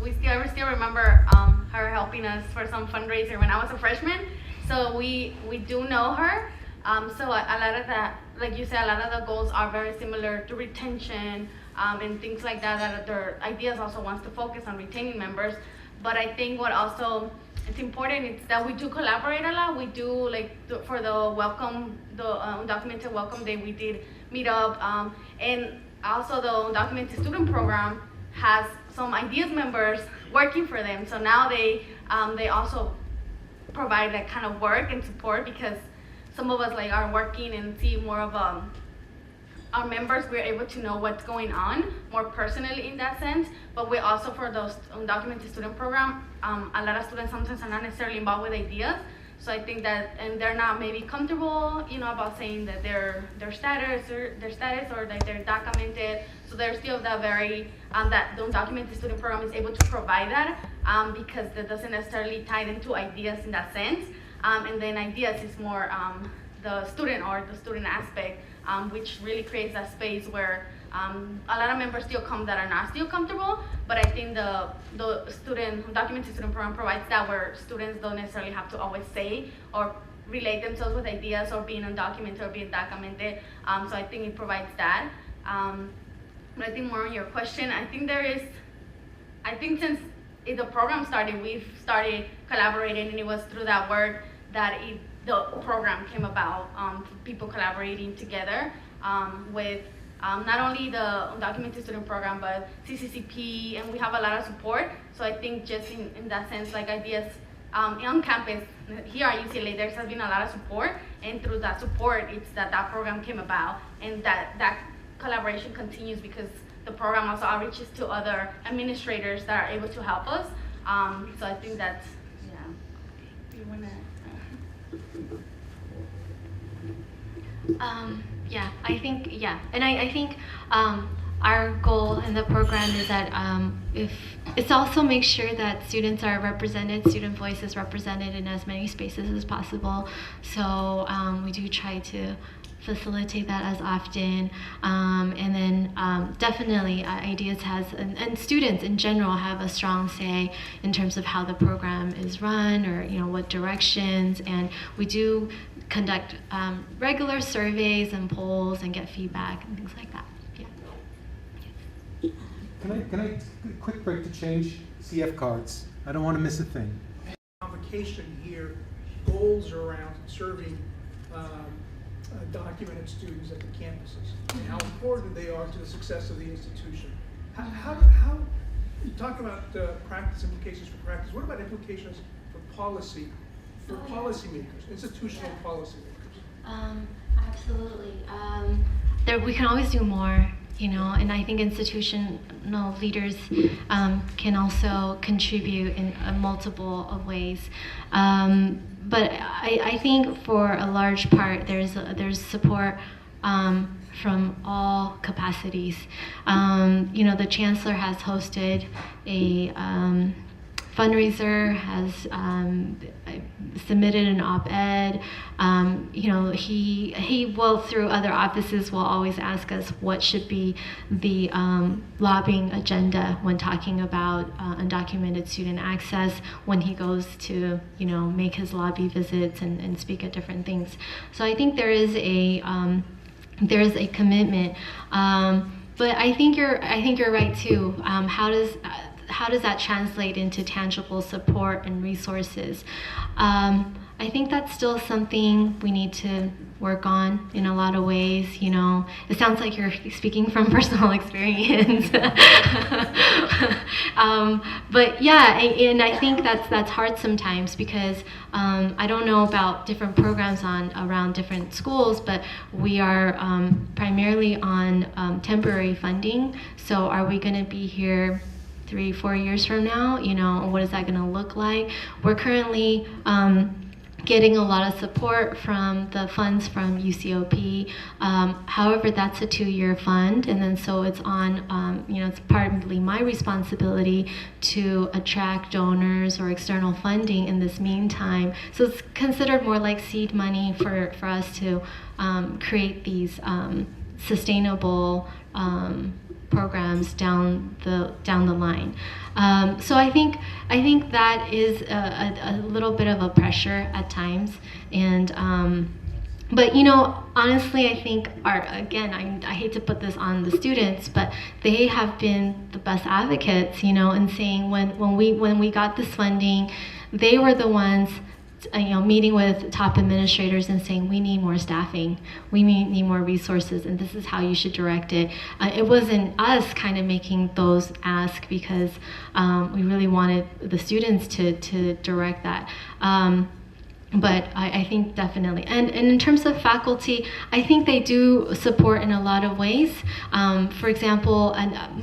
I still remember her helping us for some fundraiser when I was a freshman. So we do know her. So a lot of that, like you said, a lot of the goals are very similar to retention and things like that. That their ideas also wants to focus on retaining members. But I think what also it's important is that we do collaborate a lot. We do for the welcome, the undocumented welcome day, we did meet up, and also the undocumented student program has some ideas members working for them. So now they also provide that kind of work and support, because some of us are working and see more of our members, we're able to know what's going on more personally in that sense. But we also, for those undocumented student program, a lot of students sometimes are not necessarily involved with ideas. So I think that, and they're not maybe comfortable, about saying that their status or that they're documented. So there's still that that the undocumented student program is able to provide that, because that doesn't necessarily tie into ideas in that sense. And then ideas is more the student aspect, which really creates that space where a lot of members still come that are not still comfortable, but I think the undocumented student program provides that, where students don't necessarily have to always say or relate themselves with ideas or being undocumented or being documented. So I think it provides that. But I think more on your question, I think since the program started, we've started collaborating, and it was through that work that the program came about, people collaborating together with not only the undocumented student program, but CCCP, and we have a lot of support. So I think just in that sense, ideas on campus here at UCLA, there has been a lot of support, and through that support, it's that program came about, and that collaboration continues, because the program also outreaches to other administrators that are able to help us. So I think that's, yeah. Do you want to? I think our goal in the program is that if it's also make sure that students are represented, student voice is represented in as many spaces as possible. So we do try to facilitate that as often, and then definitely ideas and students in general have a strong say in terms of how the program is run, or what directions, and we do conduct regular surveys and polls and get feedback and things like that. Can I quick break to change CF cards? I don't want to miss a thing. Convocation here, goals around serving documented students at the campuses, and how important they are to the success of the institution. How you talk about practice, implications for practice. What about implications for policy, for policymakers, institutional policymakers? Absolutely. We can always do more, and I think institutional leaders can also contribute in multiple of ways. But I think for a large part, there's support from all capacities. The chancellor has hosted a fundraiser, has submitted an op-ed. He will, through other offices, will always ask us what should be the lobbying agenda when talking about undocumented student access, when he goes to make his lobby visits and speak at different things. So I think there is a commitment, but I think you're right too. How does that translate into tangible support and resources? I think that's still something we need to work on in a lot of ways. It sounds like you're speaking from personal experience. But yeah, and I think that's hard sometimes, because I don't know about different programs around different schools, but we are primarily on temporary funding. So are we going to be here 3-4 years from now? What is that going to look like? We're currently getting a lot of support from the funds from UCOP. However, that's a 2-year fund, and then so it's on, it's partly my responsibility to attract donors or external funding in this meantime. So it's considered more like seed money for us to create these sustainable programs down the line. So I think that is a little bit of a pressure at times, and but honestly, I think I hate to put this on the students, but they have been the best advocates, in saying when we got this funding, they were the ones meeting with top administrators and saying, we need more staffing, we need more resources, and this is how you should direct it. It wasn't us kind of making those ask because we really wanted the students to direct that. But I think definitely. And in terms of faculty, I think they do support in a lot of ways. For example,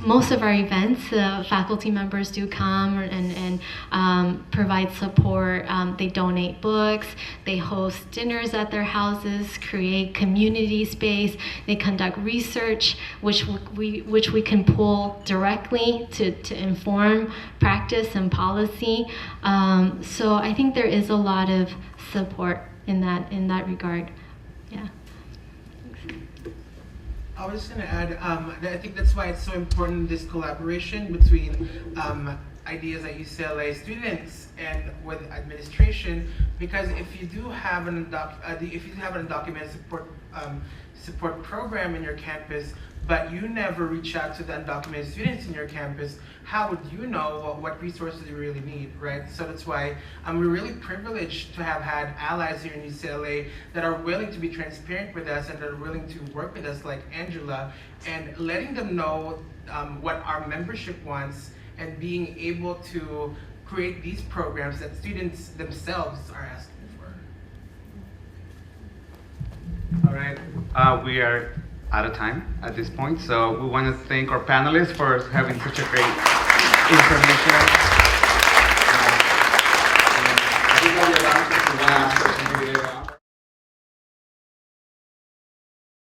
most of our events, faculty members do come and provide support. They donate books, they host dinners at their houses, create community space, they conduct research, which we can pull directly to inform practice and policy. So I think there is a lot of support in that regard. Yeah. I was just going to add that I think that's why it's so important, this collaboration between ideas at UCLA students and with administration, because if you do have an undocumented support program in your campus, but you never reach out to the undocumented students in your campus, how would you know what resources you really need, right? So that's why we're really privileged to have had allies here in UCLA that are willing to be transparent with us and that are willing to work with us, like Angela, and letting them know what our membership wants and being able to create these programs that students themselves are asking for. All right, we are out of time at this point, so we want to thank our panelists for having such a great information.